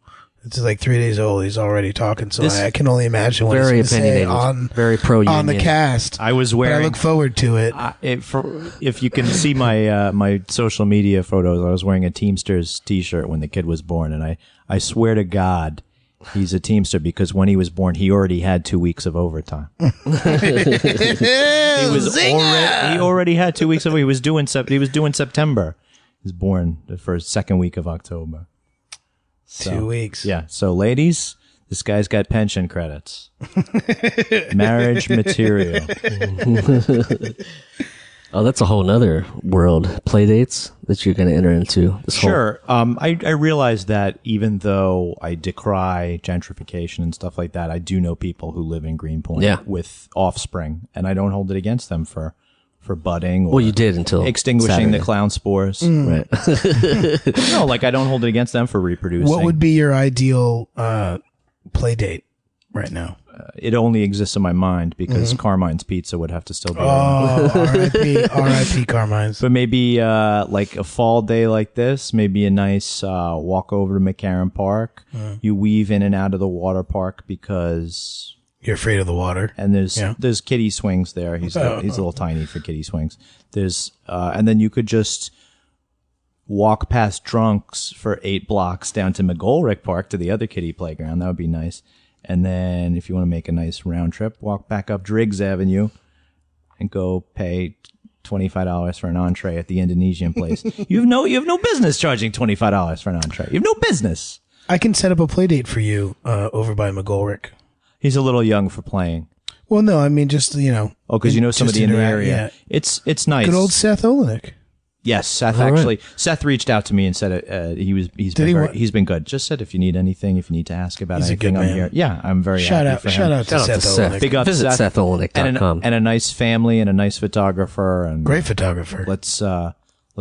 it's like 3 days old. He's already talking. So I can only imagine what Very he's going to say opinionated. Very pro-union. on the cast. I was But I wearing. look forward to it. If you can see my my social media photos, I was wearing a Teamsters T-shirt when the kid was born, and I swear to God, he's a Teamster because when he was born, he already had 2 weeks of overtime. He already had 2 weeks of. He was doing September. He was born the first second week of October. So, 2 weeks. Yeah. So, ladies, this guy's got pension credits. Marriage material. Oh, that's a whole nother world. Play dates that you're going to enter into. This whole- Sure. I realize that even though I decry gentrification and stuff like that, I do know people who live in Greenpoint Yeah. with offspring, and I don't hold it against them for budding or Well, you did until extinguishing Saturday. the clown spores. Right. No, like I don't hold it against them for reproducing. What would be your ideal play date right now? It only exists in my mind because Carmine's Pizza would have to still be around. Oh, R.I.P. Carmine's. But maybe like a fall day like this, maybe a nice walk over to McCarran Park. You weave in and out of the water park because... You're afraid of the water. And there's kiddie swings there. He's a little tiny for kiddie swings. There's and then you could just walk past Drunks for 8 blocks down to McGolrick Park to the other kiddie playground. That would be nice. And then if you want to make a nice round trip, walk back up Driggs Avenue and go pay $25 for an entree at the Indonesian place. You have no business charging $25 for an entree. You have no business. I can set up a play date for you over by McGolrick. He's a little young for playing. Well, no, I mean just Oh, because you know somebody in the area. Yeah. It's nice. Good old Seth Olenek. Yes, Seth All right. actually. Seth reached out to me and said he's been good. Just said if you need anything, if you need to ask about He's a anything, good I'm man. here. Yeah, I'm very Shout happy out for him. shout out to Shout out Seth to Seth. Olenek. Big up Visit Seth. SethOlenek.com. And a nice family and a nice photographer and Great photographer. Let's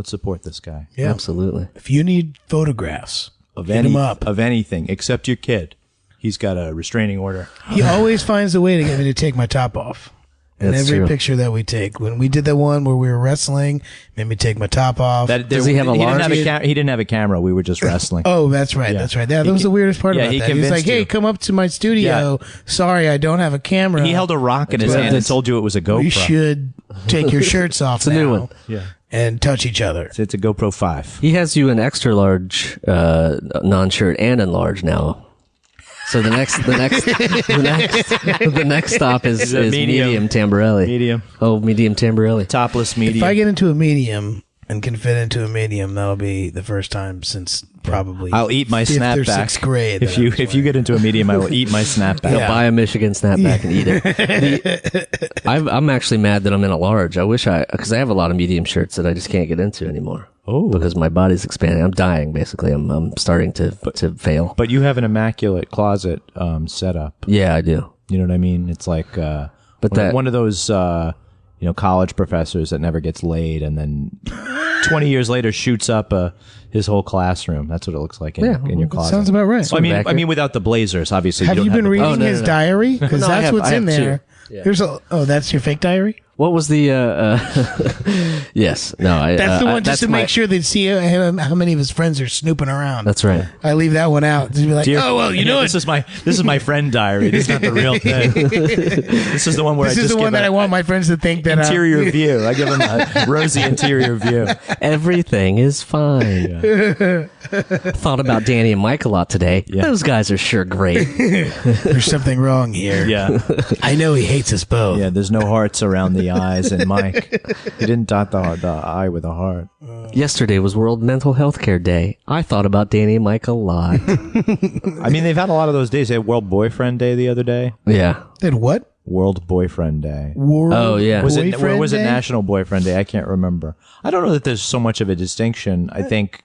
support this guy Yeah. Absolutely. If you need photographs, of hit him up. of anything except your kid. He's got a restraining order. He always finds a way to get me to take my top off. In That's every true. picture that we take. When we did the one where we were wrestling, made me take my top off. Does he have a large? He didn't have a camera. We were just wrestling. Oh, that's right. Yeah. That's right. That He was the ca- weirdest part yeah, about he that. He was like, convinced hey, you. come up to my studio. Sorry, I don't have a camera. He held a rock in his Well, hand and this- told you it was a GoPro. You should take your shirts off a new now. one. Yeah. and touch each other. So it's a GoPro 5. He has you an extra large non-shirt and enlarged now. So the next stop is medium Tamborelli. Medium. Oh, medium Tamborelli. Topless medium. If I get into a medium and can fit into a medium, that'll be the first time since probably I'll eat my fifth snapback. or sixth grade. If you get into a medium, I will eat my snapback. He'll buy a Michigan snapback and eat it. I'm actually mad that I'm in a large. I wish because I have a lot of medium shirts that I just can't get into anymore. Oh, because my body's expanding. I'm dying, basically. I'm starting to fail. But you have an immaculate closet setup. Yeah, I do. You know what I mean? It's like one of those college professors that never gets laid, and then 20 years later shoots up his whole classroom. That's what it looks like in your closet. Sounds about right. Well, I mean, without the blazers, obviously. Have you been reading his diary? Because No, that's what's I in have there. two. Yeah. There's that's your fake diary? What was the? Yes, no. That's the one just to my- make sure they see how many of his friends are snooping around. That's right. I leave that one out. To be like, oh well, you know this is my friend diary. This is not the real thing. This is the one where this I is just the one give that I want my friends to think that interior view. I give them a rosy interior view. Everything is fine. Thought about Danny and Mike a lot today. Yeah. Those guys are sure great. there's something wrong here. Yeah, I know he hates us both. yeah. There's no hearts around the eyes, and Mike, he didn't dot the eye with a heart. Yesterday was World Mental Health Care Day. I thought about Danny and Mike a lot. I mean, they've had a lot of those days. They had World Boyfriend Day the other day. Yeah. Then what? World Boyfriend Day. World Oh, yeah. Was it Day? National Boyfriend Day? I can't remember. I don't know that there's so much of a distinction. I think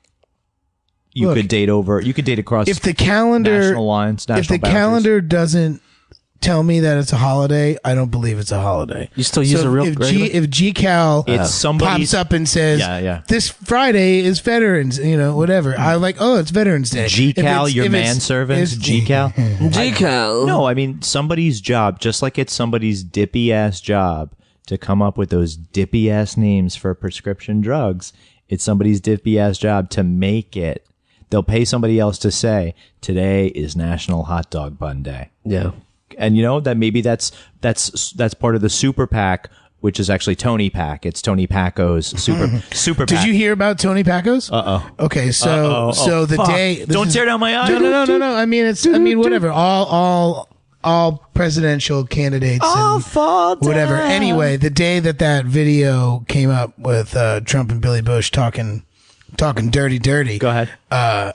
you could date across If the calendar national lines, national if the boundaries. calendar doesn't tell me that it's a holiday, I don't believe it's a holiday. You still use a real if regular? if GCal It's somebody's- pops up and says, Yeah. this Friday is Veterans, whatever. I'm like, oh, it's Veterans Day. GCal, your manservant, GCal. GCal. No, I mean somebody's job, just like it's somebody's dippy ass job to come up with those dippy ass names for prescription drugs. It's somebody's dippy ass job to make it. They'll pay somebody else to say today is National Hot Dog Bun Day. Yeah. And that maybe that's part of the super PAC, which is actually Tony Pack. It's Tony Packo's super PAC. Did you hear about Tony Packo's? Okay, so the Fuck. day. Don't tear down my eye. No. I mean, whatever. All presidential candidates and whatever. Anyway, the day that video came up with Trump and Billy Bush talking dirty. Go ahead.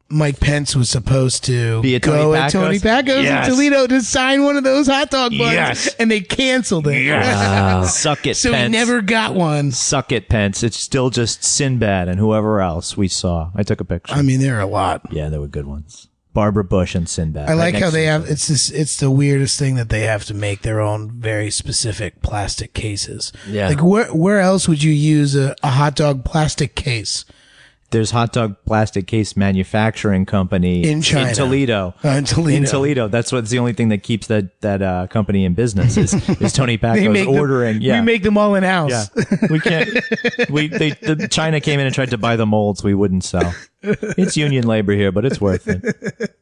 Mike Pence was supposed to Be at Tony go Packo's? at Tony Packo's Yes. in Toledo to sign one of those hot dog buns, Yes. and they canceled it. Suck it, So Pence. he never got one. Suck it, Pence. It's still just Sinbad and whoever else we saw. I took a picture. I mean, there are a lot. Yeah, there were good ones. Barbara Bush and Sinbad. I like Right how next they to have it's the weirdest thing that they have to make their own very specific plastic cases. Yeah. Like where else would you use a hot dog plastic case? There's Hot Dog Plastic Case Manufacturing Company In China. in Toledo. In Toledo. In Toledo. That's what's the only thing that keeps that company in business is Tony Packo's ordering. We make them all in house. Yeah, we can't. China came in and tried to buy the molds. We wouldn't sell. It's union labor here, but it's worth it.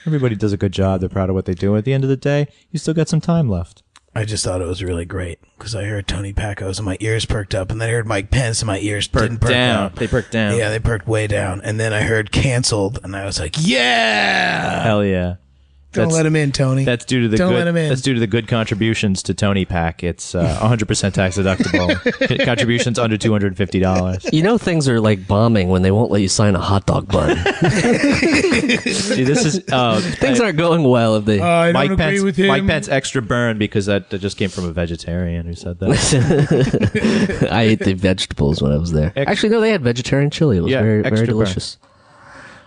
Everybody does a good job. They're proud of what they do. At the end of the day, you still got some time left. I just thought it was really great because I heard Tony Packo's and my ears perked up, and then I heard Mike Pence and my ears didn't perk up. They perked down. Yeah, they perked way down, and then I heard canceled, and I was like, yeah. Hell yeah. Don't let him in, Tony. That's due to the Don't good, let him in. That's due to the good contributions to Tony Pack. It's 100% tax deductible. Contributions under $250. Things are like bombing when they won't let you sign a hot dog bun. See, this is Things aren't going well if they. I don't Mike agree Pence. with him. Mike Pence extra burn because that just came from a vegetarian who said that. I ate the vegetables when I was there. Actually, no, they had vegetarian chili. It was Yeah, very, extra very burn. delicious.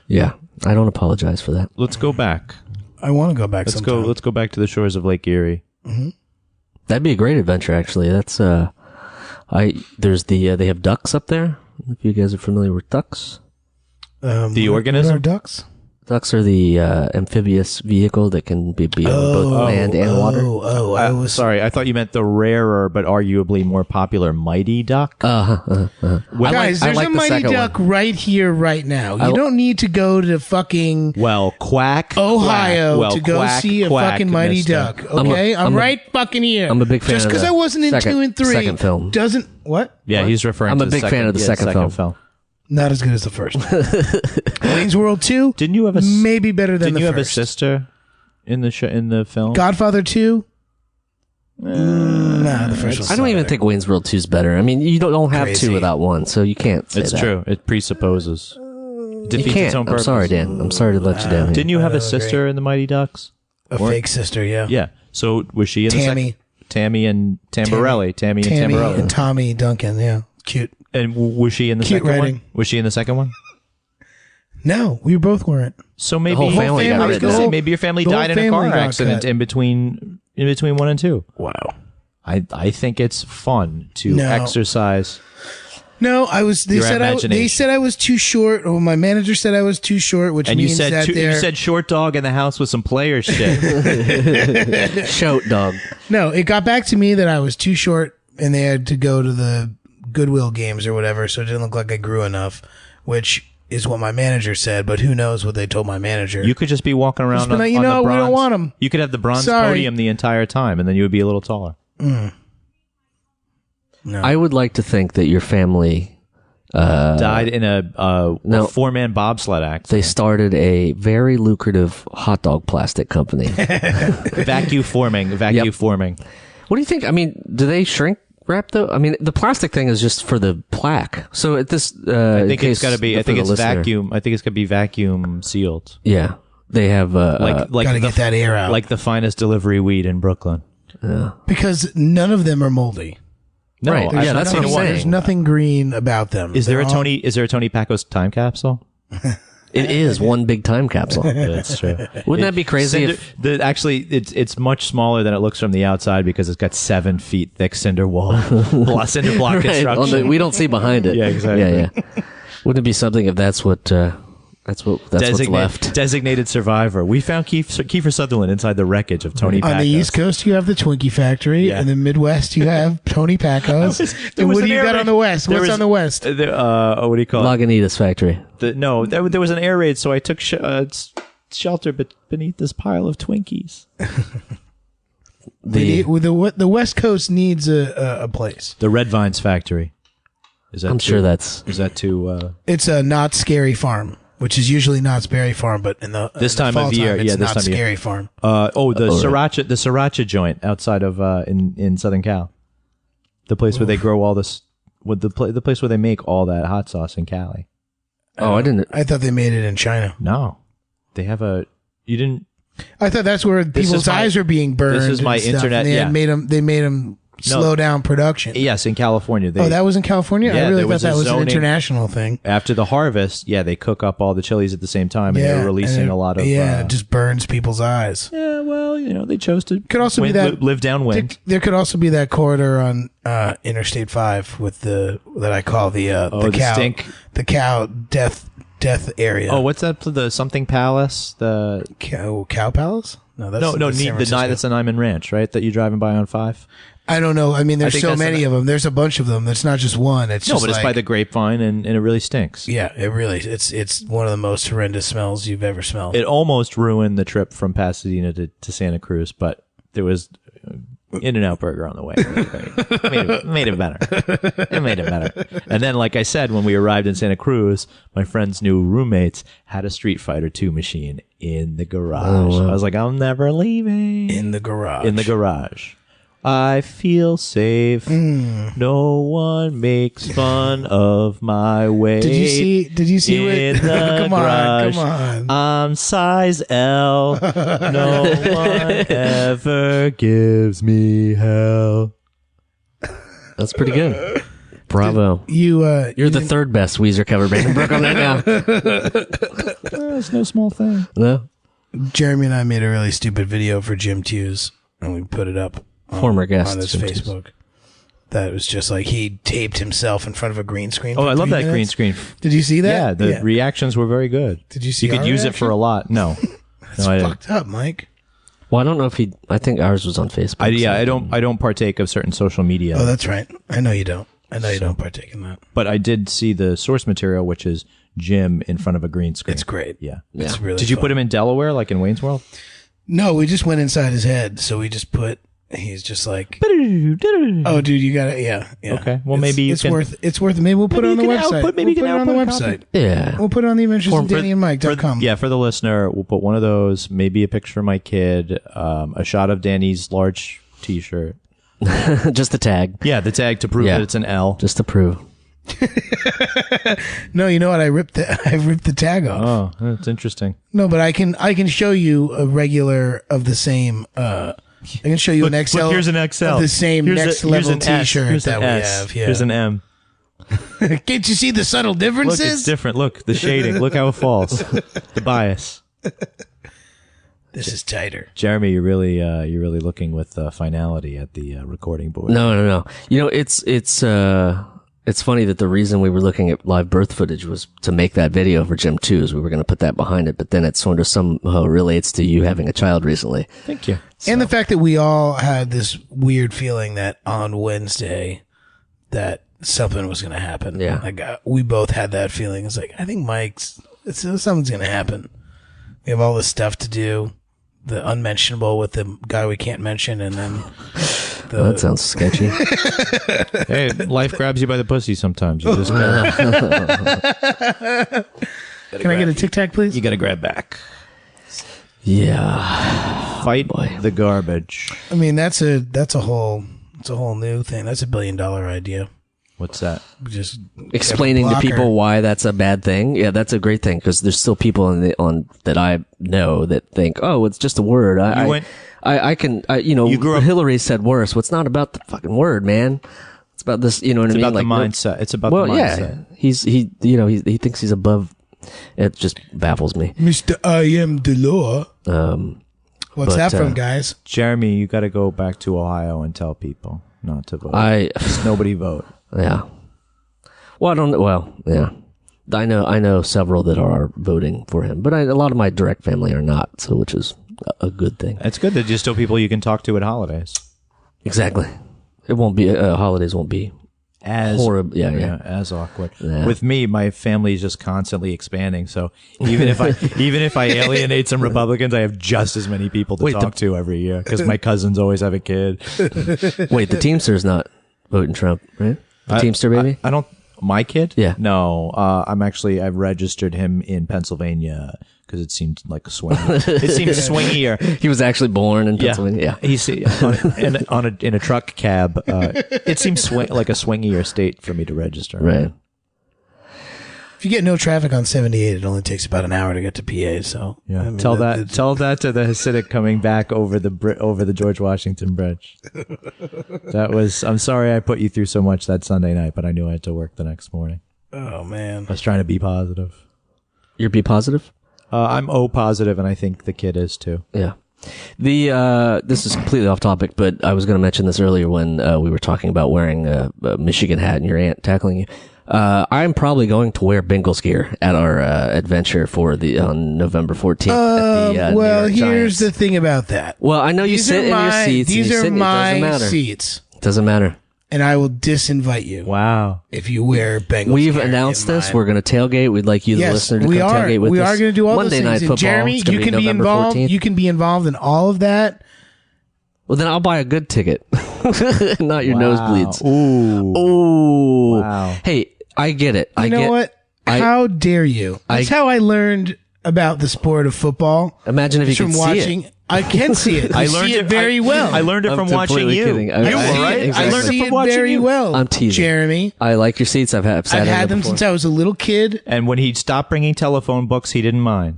Yeah, I don't apologize for that. Let's go back. I want to go back. Let's go back to the shores of Lake Erie. That'd be a great adventure, actually. That's they have ducks up there. If you guys are familiar with ducks, The What organism? are ducks? Ducks are the amphibious vehicle that can be on both land and water. Sorry, I thought you meant the rarer but arguably more popular Mighty Duck. Guys, there's a Mighty Duck right here, right now. You don't need to go to fucking Quack, Ohio Well, to go quack, see a quack, fucking Mighty mister. Duck. Okay, I'm right fucking here. I'm a big fan Just of because the I wasn't in second- 2 and 3 second film. doesn't what? Yeah, he's referring. I'm to a big fan of the second film. Not as good as the first. Wayne's World 2. Didn't you have a maybe better than Didn't the you have a first? sister in the in the film? Godfather 2. Nah, the first one. I don't even think Wayne's World 2 is better. I mean, you don't have Crazy. 2 without 1, so you can't say It's that. true. It presupposes. You Defeats its can't. own I'm purpose. sorry, Dan. I'm sorry to let you down here. Didn't you have a sister in the Mighty Ducks? A fake sister, yeah. Yeah. So was she in Tammy. Tammy and Tamborelli. Tammy and Tammy Tamborelli. and Tommy Duncan, yeah. Cute. And was she in the Cute second writing. one? Was she in the second one? No, we both weren't. So maybe whole family got I was rid of gonna that. say, maybe your family The whole died in a family car got accident cut. in between 1 and 2. Wow. I think it's fun to No. exercise. No, they Your said imagination. I was too short, or my manager said I was too short, which And you means said that you said short dog in the house with some player shit. Shout dog. no, it got back to me that I was too short, and they had to go to the Goodwill games or whatever, so it didn't look like I grew enough, which is what my manager said, but who knows what they told my manager. You could just be walking around been on, like, you on know, the we bronze. don't want 'em. You could have the bronze Sorry. podium the entire time, and then you would be a little taller. No. I would like to think that your family, Died in a no. 4-man bobsled accident. they started a very lucrative hot dog plastic company. Vacuum forming. What do you think? I mean, do they shrink wrap though? I mean, the plastic thing is just for the plaque. So at this, I think it's got to be. I think it's listener, vacuum. I think it's going to be vacuum sealed. Yeah, they have Like gotta get that air out. Like the finest delivery weed in Brooklyn. because none of them are moldy. No, Right. I've Yeah, not that's seen what I'm one. saying. There's nothing green about them. Is there They're a all- Tony? Is there a Tony Pacos time capsule? It is one big time capsule. That's true. Wouldn't that be crazy Cinder, if actually, it's much smaller than it looks from the outside because it's got 7 feet thick cinder wall, cinder block right, construction. we don't see behind it? Yeah, exactly. Yeah. Wouldn't it be something if that's what's left? Designated survivor. We found Kiefer Sutherland inside the wreckage of Tony Pacos. On the East Coast, you have the Twinkie Factory. Yeah. In the Midwest, you have Tony Pacos. There And was what an do you air got raid. on the West? There What's was- on the West? What do you call it? Lagunitas factory. There was an air raid, so I took shelter beneath this pile of Twinkies. The West Coast needs a place. The Red Vines factory. Is that I'm sure that's Is that too? It's a Not Scary Farm, which is usually Knott's Berry Farm, but in the This in the time fall of year, it's yeah, this Knott's time of year. Scary Farm. The sriracha joint outside of in Southern Cal, the place where they grow all this, with the place where they make all that hot sauce in Cali. Oh, I didn't. I thought they made it in China. No, they have a. You didn't. I thought that's where This people's is my- eyes are being burned. this is my and stuff, internet- and They yeah. made them slow down production. Yes, in California. They, Oh, that was in California? Yeah, I really there thought was a that was an zoning- international thing. after the harvest. Yeah, they cook up all the chilies at the same time, and Yeah, they're releasing and a lot of. it just burns people's eyes. Yeah, well, they chose to. Could also be that- live downwind. There could also be that corridor on Interstate 5 with that I call the the cow stink. the cow death area. Oh, what's that? The something palace? The cow palace? No, that's no, that's San Francisco. that's the Nyman Ranch, right? That you're driving by on 5. I don't know. I mean, there's think so that's many of them. There's a bunch of them. It's not just one. It's No, just but it's like, by the grapevine, and it really stinks. yeah. It really it's one of the most horrendous smells you've ever smelled. It almost ruined the trip from Pasadena to Santa Cruz, but there was In-N-Out Burger on the way. made it better. It made it better. And then, like I said, when we arrived in Santa Cruz, my friend's new roommates had a Street Fighter 2 machine in the garage. I was like, I'm never leaving. in the garage. In the garage. I feel safe. No one makes fun of my weight. Did you see in what? the Come garage. on. I'm size L. No one ever gives me hell. That's pretty good. Bravo. You're You're the third best Weezer cover band in Brooklyn right now. It's no small thing. No? Jeremy and I made a really stupid video for Jim Tews, and we put it up Former guest, on his Jim Tews. Facebook. That was just like he taped himself in front of a green screen. Oh, for I love 3 that green minutes. screen. Did you see that? Yeah, the reactions were very good. Did you see? You could our use it for a reaction? lot. No, That's no, I didn't. fucked up, Mike. Well, I don't know if I think ours was on Facebook. I don't partake of certain social media. Oh, that's right. I know you don't. I know you don't partake in that. But I did see the source material, which is Jim in front of a green screen. It's great. Yeah. It's really. Did you fun. put him in Delaware, like in Wayne's World? No, we just went inside his head. So we just put. He's just like. Oh, dude, you got it. Yeah. Okay. Well, maybe you it's can. worth. It's worth. Maybe we'll put it on the website. Maybe you can we'll put it on the output a website. Yeah. We'll put it on the Adventures of Danny and Mike.com. Yeah, for the listener, we'll put one of those. Maybe a picture of my kid, a shot of Danny's large T-shirt. Just the tag. Yeah, the tag to prove that it's an L. Just to prove. No, you know what? I ripped the tag off. Oh, that's interesting. No, but I can show you a regular of the same. I can show you an XL. Look, here's an XL. Of the same Here's level an S. T-shirt Here's that an we S. have. Yeah. Here's an M. Can't you see the subtle Look, differences? it's different. Look, the shading. Look how it falls. The bias. This is tighter. Jeremy, you're really looking with finality at the recording board. No. You know, it's funny that the reason we were looking at live birth footage was to make that video for Jim 2, is we were going to put that behind it, but then it sort of somehow relates to you having a child recently. Thank you. And the fact that we all had this weird feeling that on Wednesday that something was going to happen. Yeah. Like we both had that feeling. It's like, I think something's going to happen. We have all this stuff to do. The unmentionable with the guy we can't mention, and then Well, that sounds sketchy. Hey, life grabs you by the pussy sometimes. You just Can I get a Tic Tac, please? you got to grab back. Yeah. Fight the garbage. I mean, that's a whole new thing. That's $1 billion idea. What's that? Just Explaining to blocker. people why that's a bad thing. Yeah, that's a great thing, because there's still people that I know that think, oh, it's just a word. You grew up- Hillary said worse. Well, it's not about the fucking word, man. It's about this, you know what I mean? About the no- mindset. It's about the mindset. Yeah. He thinks he's above. It just baffles me. Mr. I am the law. What's but, that from, guys? Jeremy, you got to go back to Ohio and tell people not to vote. Just nobody vote. Yeah. Well, I don't know. Well, yeah. I know several that are voting for him, but a lot of my direct family are not, so which is a good thing. It's good that there's still people you can talk to at holidays. Exactly. It won't be holidays won't be As horrible. Yeah. as awkward. Yeah. With me, my family is just constantly expanding. So even if I alienate some Republicans, I have just as many people to talk to every year because my cousins always have a kid. Wait, the Teamster's not voting Trump, right? The Teamster baby? I don't. My kid? Yeah. No, I've registered him in Pennsylvania because it seemed like a swing. It seemed swingier. He was actually born in Pennsylvania. Yeah. He's in a truck cab. It seems like a swingier state for me to register. Right. If you get no traffic on 78, it only takes about an hour to get to PA. So Yeah. I mean, tell that to the Hasidic coming back over the George Washington Bridge. I'm sorry I put you through so much that Sunday night, but I knew I had to work the next morning. Oh man, I was trying to be positive. You're B positive? I'm O positive, and I think the kid is too. Yeah. This is completely off topic, but I was going to mention this earlier when we were talking about wearing a Michigan hat and your aunt tackling you. I'm probably going to wear Bengals gear at our adventure on November 14th. At the, well, New York here's Giants. the thing about that. Well, I know you sit in your seats. and These you are sit, it doesn't my matter. seats, Doesn't matter. and I will disinvite you Wow. if you wear Bengals. We've gear announced in this. mine. We're going to tailgate. We'd like you, the Yes, listener, to we come are. tailgate with We us. are going to do all Monday those Night things. Football. And Jeremy, It's gonna you can be November involved. 14th. You can be involved in all of that. Well, then I'll buy a good ticket, not your nosebleeds. Ooh. Oh, Wow. Hey, I get it. You know what? How dare you? That's how I learned about the sport of football. Imagine if you From could watching. see it. I can see it. I see it very well. I learned it I'm from watching completely you. kidding. You I were see it, right. exactly. I learned I it see from it watching very you. well. I'm teasing. Jeremy. I like your seats. I've sat I've in had them before. since I was a little kid. And when he stopped bringing telephone books, he didn't mind.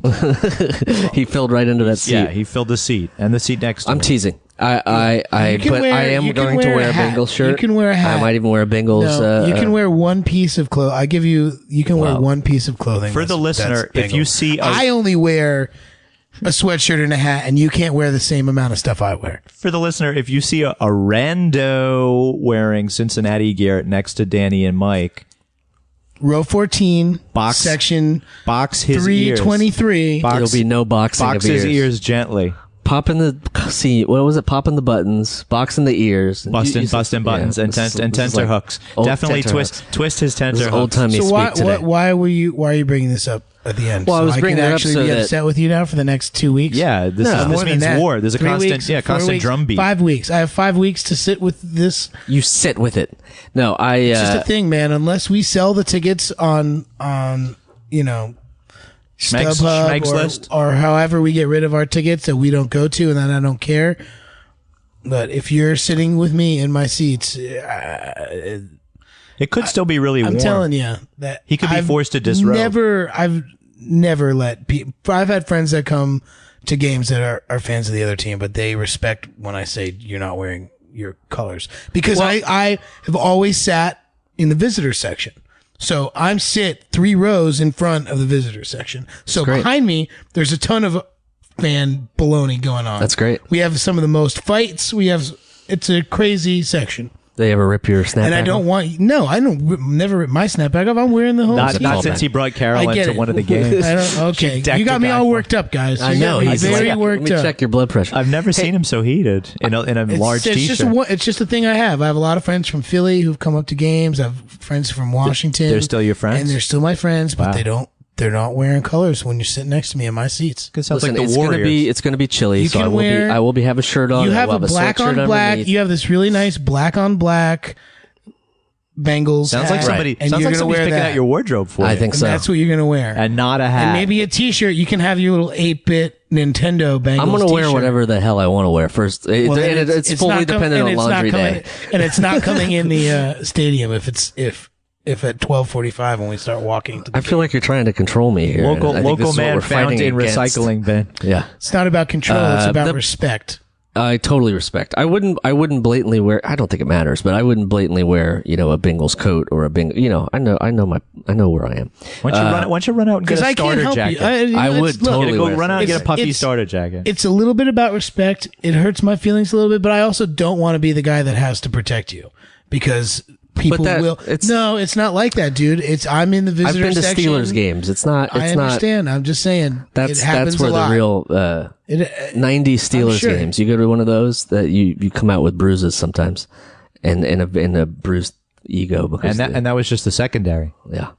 He filled right into that seat. Yeah, he filled the seat and the seat next to I'm him. teasing. You can But wear- I am you can going to wear wear a a hat. Bengals shirt. You can wear a hat. I might even wear a Bengals. No, you can wear one piece of clothes. I give you. You can wear Wow. one piece of clothing. For the that's listener, if Bengals. you see I only wear a sweatshirt and a hat, and you can't wear the same amount of stuff I wear. For the listener, if you see a rando wearing Cincinnati gear next to Danny and Mike, Row 14, Box section his 323. There'll be no boxing box of his ears. ears gently. Popping the what was it? Popping the buttons, boxing the ears, Busting buttons and tensor hooks. Definitely twist his tensor hooks. Old timey So speak today. why are you bringing this up at the end? Well, I so was bringing can it up actually so be that- upset with you now for the next 2 weeks. Yeah, this More than means that. war. There's a 3 constant, weeks, 4 constant weeks, drumbeat. 5 weeks. I have 5 weeks to sit with this. You sit with it. No, It's just a thing, man. Unless we sell the tickets on StubHub Schmegs list. or however we get rid of our tickets that we don't go to, and then I don't care. But if you're sitting with me in my seats, It could still be really warm. I'm telling you that He could be forced to disrobe. I've never let people. I've had friends that come to games that are fans of the other team, but they respect when I say you're not wearing your colors, because I have always sat in the visitor section. So I'm sit 3 rows in front of the visitor section. So great. behind me, there's a ton of fan baloney going on. That's great. We have some of the most fights. It's a crazy section. They ever rip your snapback? And I don't never rip my snapback off. I'm wearing the whole Not season. since he brought I Carolyn get to it. one of the games. Okay, decked you got her me back all for- worked up, guys. I You know. got me He's very like, worked let me up. check your blood pressure. I've never seen him so heated in a large it's t-shirt. it's just a thing I have. I have a lot of friends from Philly who've come up to games. I have friends from Washington. They're still your friends? and they're still my friends, but Wow. they're not wearing colors when you're sitting next to me in my seats. It sounds Listen, like the it's Warriors. it's gonna be chilly, You so can wear- I will be have a shirt on. You I have will a black sweatshirt on black. underneath. You have this really nice black on black Bengals. Sounds like hat, somebody. and Sounds you're like gonna somebody's wear picking that. out your wardrobe for I you. think And so. that's what you're gonna wear. And not a hat. And maybe a T-shirt. You can have your little 8-bit Nintendo Bengals. I'm gonna wear t-shirt. whatever the hell I want to wear first. Well, then It's fully not com- dependent and on it's not laundry coming- day. and it's not coming in the stadium if at 12:45 when we start walking. To the I feel like you're trying to control me here. and I think this Local is what man we're found fighting in against. recycling bin. Yeah, It's not about control. It's about the- respect. I totally respect. I wouldn't blatantly wear. I don't think it matters, but I wouldn't blatantly wear, a Bengals coat or a Bengal. I know where I am. Why don't you run out and get Because a I can't starter help jacket? you. I would look, totally Go wear run out and get a It's- puffy it's- starter jacket. It's a little bit about respect. It hurts my feelings a little bit, but I also don't want to be the guy that has to protect you because people will. No, it's not like that, dude. I'm in the I've visitor been to section. Steelers games. It's not. I understand. I'm just saying. That's it happens where a lot. the real 90s Steelers sure. games. You go to one of those that you come out with bruises sometimes, and a bruised ego because and that was just the secondary. yeah.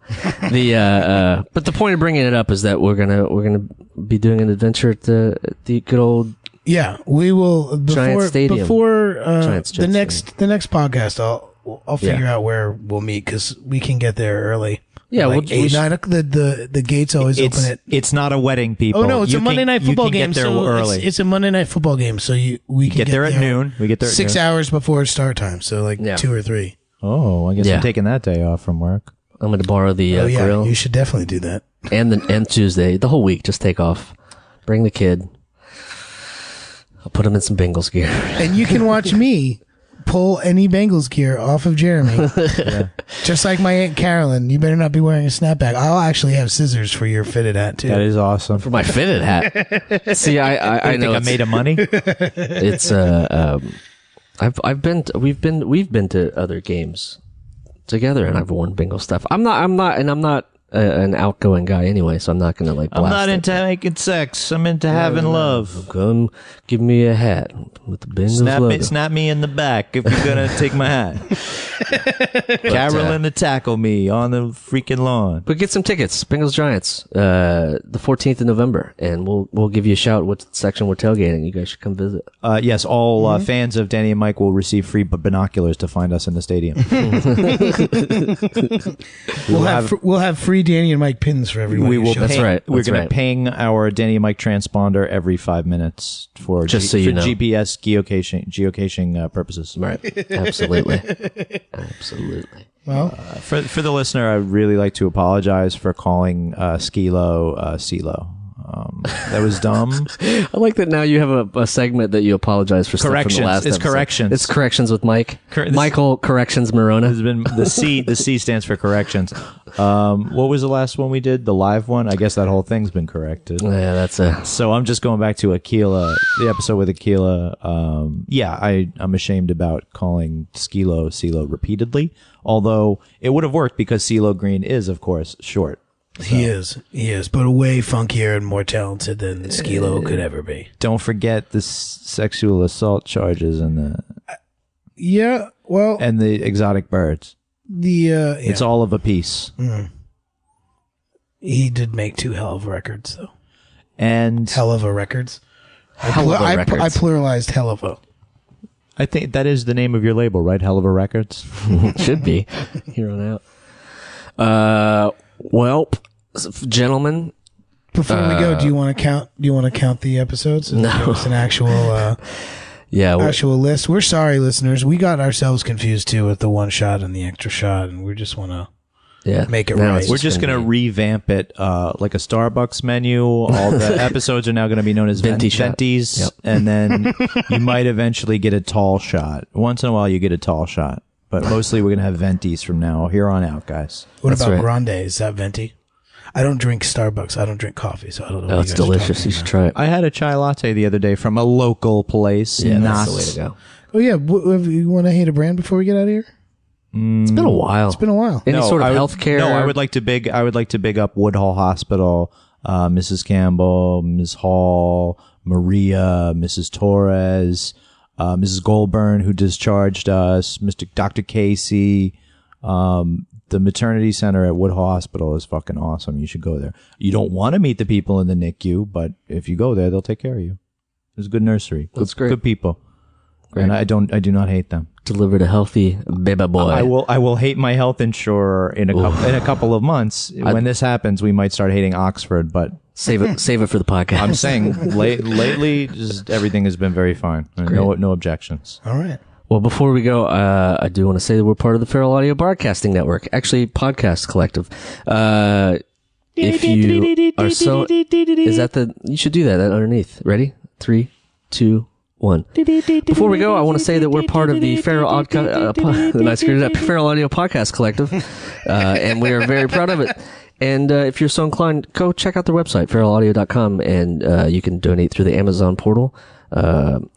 But the point of bringing it up is that we're gonna be doing an adventure at the good old. Yeah, we will Giants Stadium. before Giants the next podcast. I'll figure Yeah. out where we'll meet because we can get there early. Yeah, like we 9 o'clock. The gates always open at. It's not a wedding, people. Oh no, it's You a Monday can- night football you can game. Get there So early. it's a Monday night football game. So we can get there at noon. We get there at 6 noon. hours before start time. So like Yeah. 2 or 3. Oh, I guess Yeah. I'm taking that day off from work. I'm going to borrow the Oh yeah, grill you should definitely do that. and Tuesday, the whole week. Just take off. Bring the kid. I'll put him in some Bengals gear. And you can watch me pull any Bengals gear off of Jeremy. Just like my Aunt Carolyn. You better not be wearing a snapback. I'll actually have scissors for your fitted hat too. That is awesome. For my fitted hat. See, I know think I made of money. it's we've been to other games together, and I've worn Bengal stuff. I'm not an outgoing guy anyway, so I'm not gonna like. I'm blast not it. into making sex. I'm into having love. Come, give me a hat with the Bengals logo. Snap me in the back if you're gonna take my hat. Carolyn to tackle me on the freaking lawn. But get some tickets, Bengals Giants, the 14th of November, and we'll give you a shout what section we're tailgating. You guys should come visit. Yes, all fans of Danny and Mike will receive free binoculars to find us in the stadium. We'll have free Danny and Mike pins for everyone. We will. That's ping, right. We're That's going right. to ping our Danny and Mike transponder every 5 minutes for Just so you know. GPS geocaching purposes. Right. Absolutely. Absolutely. Well, For the listener, I'd really like to apologize for calling Skilo CeeLo. That was dumb. I like that now you have a segment that you apologize for stuff from Corrections. the last It's episode. corrections. It's corrections with Mike. This- Michael Corrections Morona. Has been the C. The C stands for corrections. What was the last one we did? The live one. I guess that whole thing's been corrected. Yeah, that's a... So I'm just going back to Aquila, the episode with Aquila. I'm ashamed about calling CeeLo repeatedly, although it would have worked because CeeLo Green is, of course, short. He is, but way funkier and more talented than Skilo could ever be. Don't forget the sexual assault charges and the exotic birds. It's all of a piece. Mm. He did make 2 hell of records, though. And hell of a records. Records. I pluralized hell of a. I think that is the name of your label, right? Hell of a Records. Should be here on out. Well, gentlemen. Before we go, do you want to count? Do you want to count the episodes? No, it's an actual. Actual list. We're sorry, listeners. We got ourselves confused too with the one shot and the extra shot, and we just want to make it right. We're just going to revamp it like a Starbucks menu. All the episodes are now going to be known as Venties, yep. And then you might eventually get a tall shot. Once in a while, you get a tall shot, but mostly we're going to have Venties from now here on out, guys. What about Grande? Is that Venti? I don't drink Starbucks. I don't drink coffee, so I don't know. Oh, it's delicious. You should try it. I had a chai latte the other day from a local place. Yeah, that's the way to go. Oh yeah, you want to hate a brand before we get out of here? It's been a while. It's been a while. Any sort of healthcare? No, I would like to big up Woodhull Hospital, Mrs. Campbell, Ms. Hall, Maria, Mrs. Torres, Mrs. Goldburn, who discharged us, Dr. Casey. The maternity center at Woodhull Hospital is fucking awesome. You should go there. You don't want to meet the people in the NICU, but if you go there, they'll take care of you. There's a good nursery. That's great. Good people. Great. And I do not hate them. Delivered a healthy baby boy. I will hate my health insurer in a couple of months. When this happens, we might start hating Oxford, but save it for the podcast. I'm saying lately, just everything has been very fine. No objections. All right. Well, before we go, I do want to say that we're part of the Feral Audio Broadcasting Network, actually podcast collective. If you are so, is that you should do that underneath. Ready? 3, 2, 1. Before we go, I want to say that we're part of the Feral Audio Podcast Collective, and we are very proud of it. And if you're so inclined, go check out their website, feralaudio.com, and you can donate through the Amazon portal.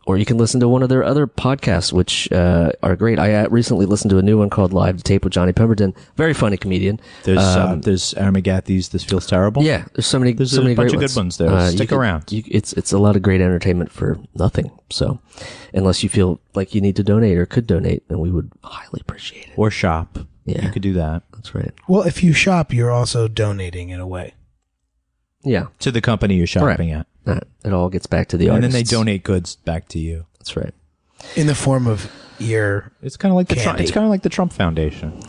Or you can listen to one of their other podcasts, which are great. I recently listened to a new one called Live to Tape with Johnny Pemberton. Very funny comedian. There's Armagathy's This Feels Terrible. Yeah, there's so many There's so a many bunch great of good ones there. Stick around. It's a lot of great entertainment for nothing. So, unless you feel like you need to donate or could donate, then we would highly appreciate it. Or shop. Yeah. You could do that. That's right. Well, if you shop, you're also donating in a way. Yeah. To the company you're shopping at. It all gets back to the artists. artists. And then they donate goods back to you. That's right. In the form of your It's kind of like the Trump Foundation.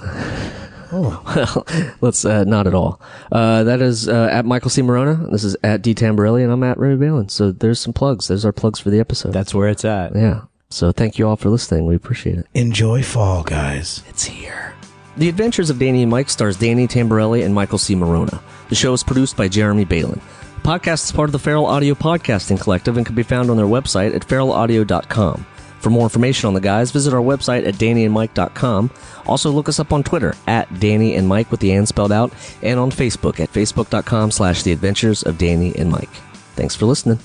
Oh. Well, let's not at all. That is at Michael C. Morona. This is at D. Tamborelli, and I'm at Remy Balin. So there's some plugs. There's our plugs for the episode. That's where it's at. Yeah. So thank you all for listening. We appreciate it. Enjoy fall, guys. It's here. The Adventures of Danny and Mike stars Danny Tamborelli and Michael C. Morona. The show is produced by Jeremy Balin. The podcast is part of the Feral Audio Podcasting Collective and can be found on their website at feralaudio.com. For more information on the guys, visit our website at dannyandmike.com. Also, look us up on Twitter at Danny and Mike with the and spelled out, and on Facebook at facebook.com/The Adventures of Danny and Mike. Thanks for listening.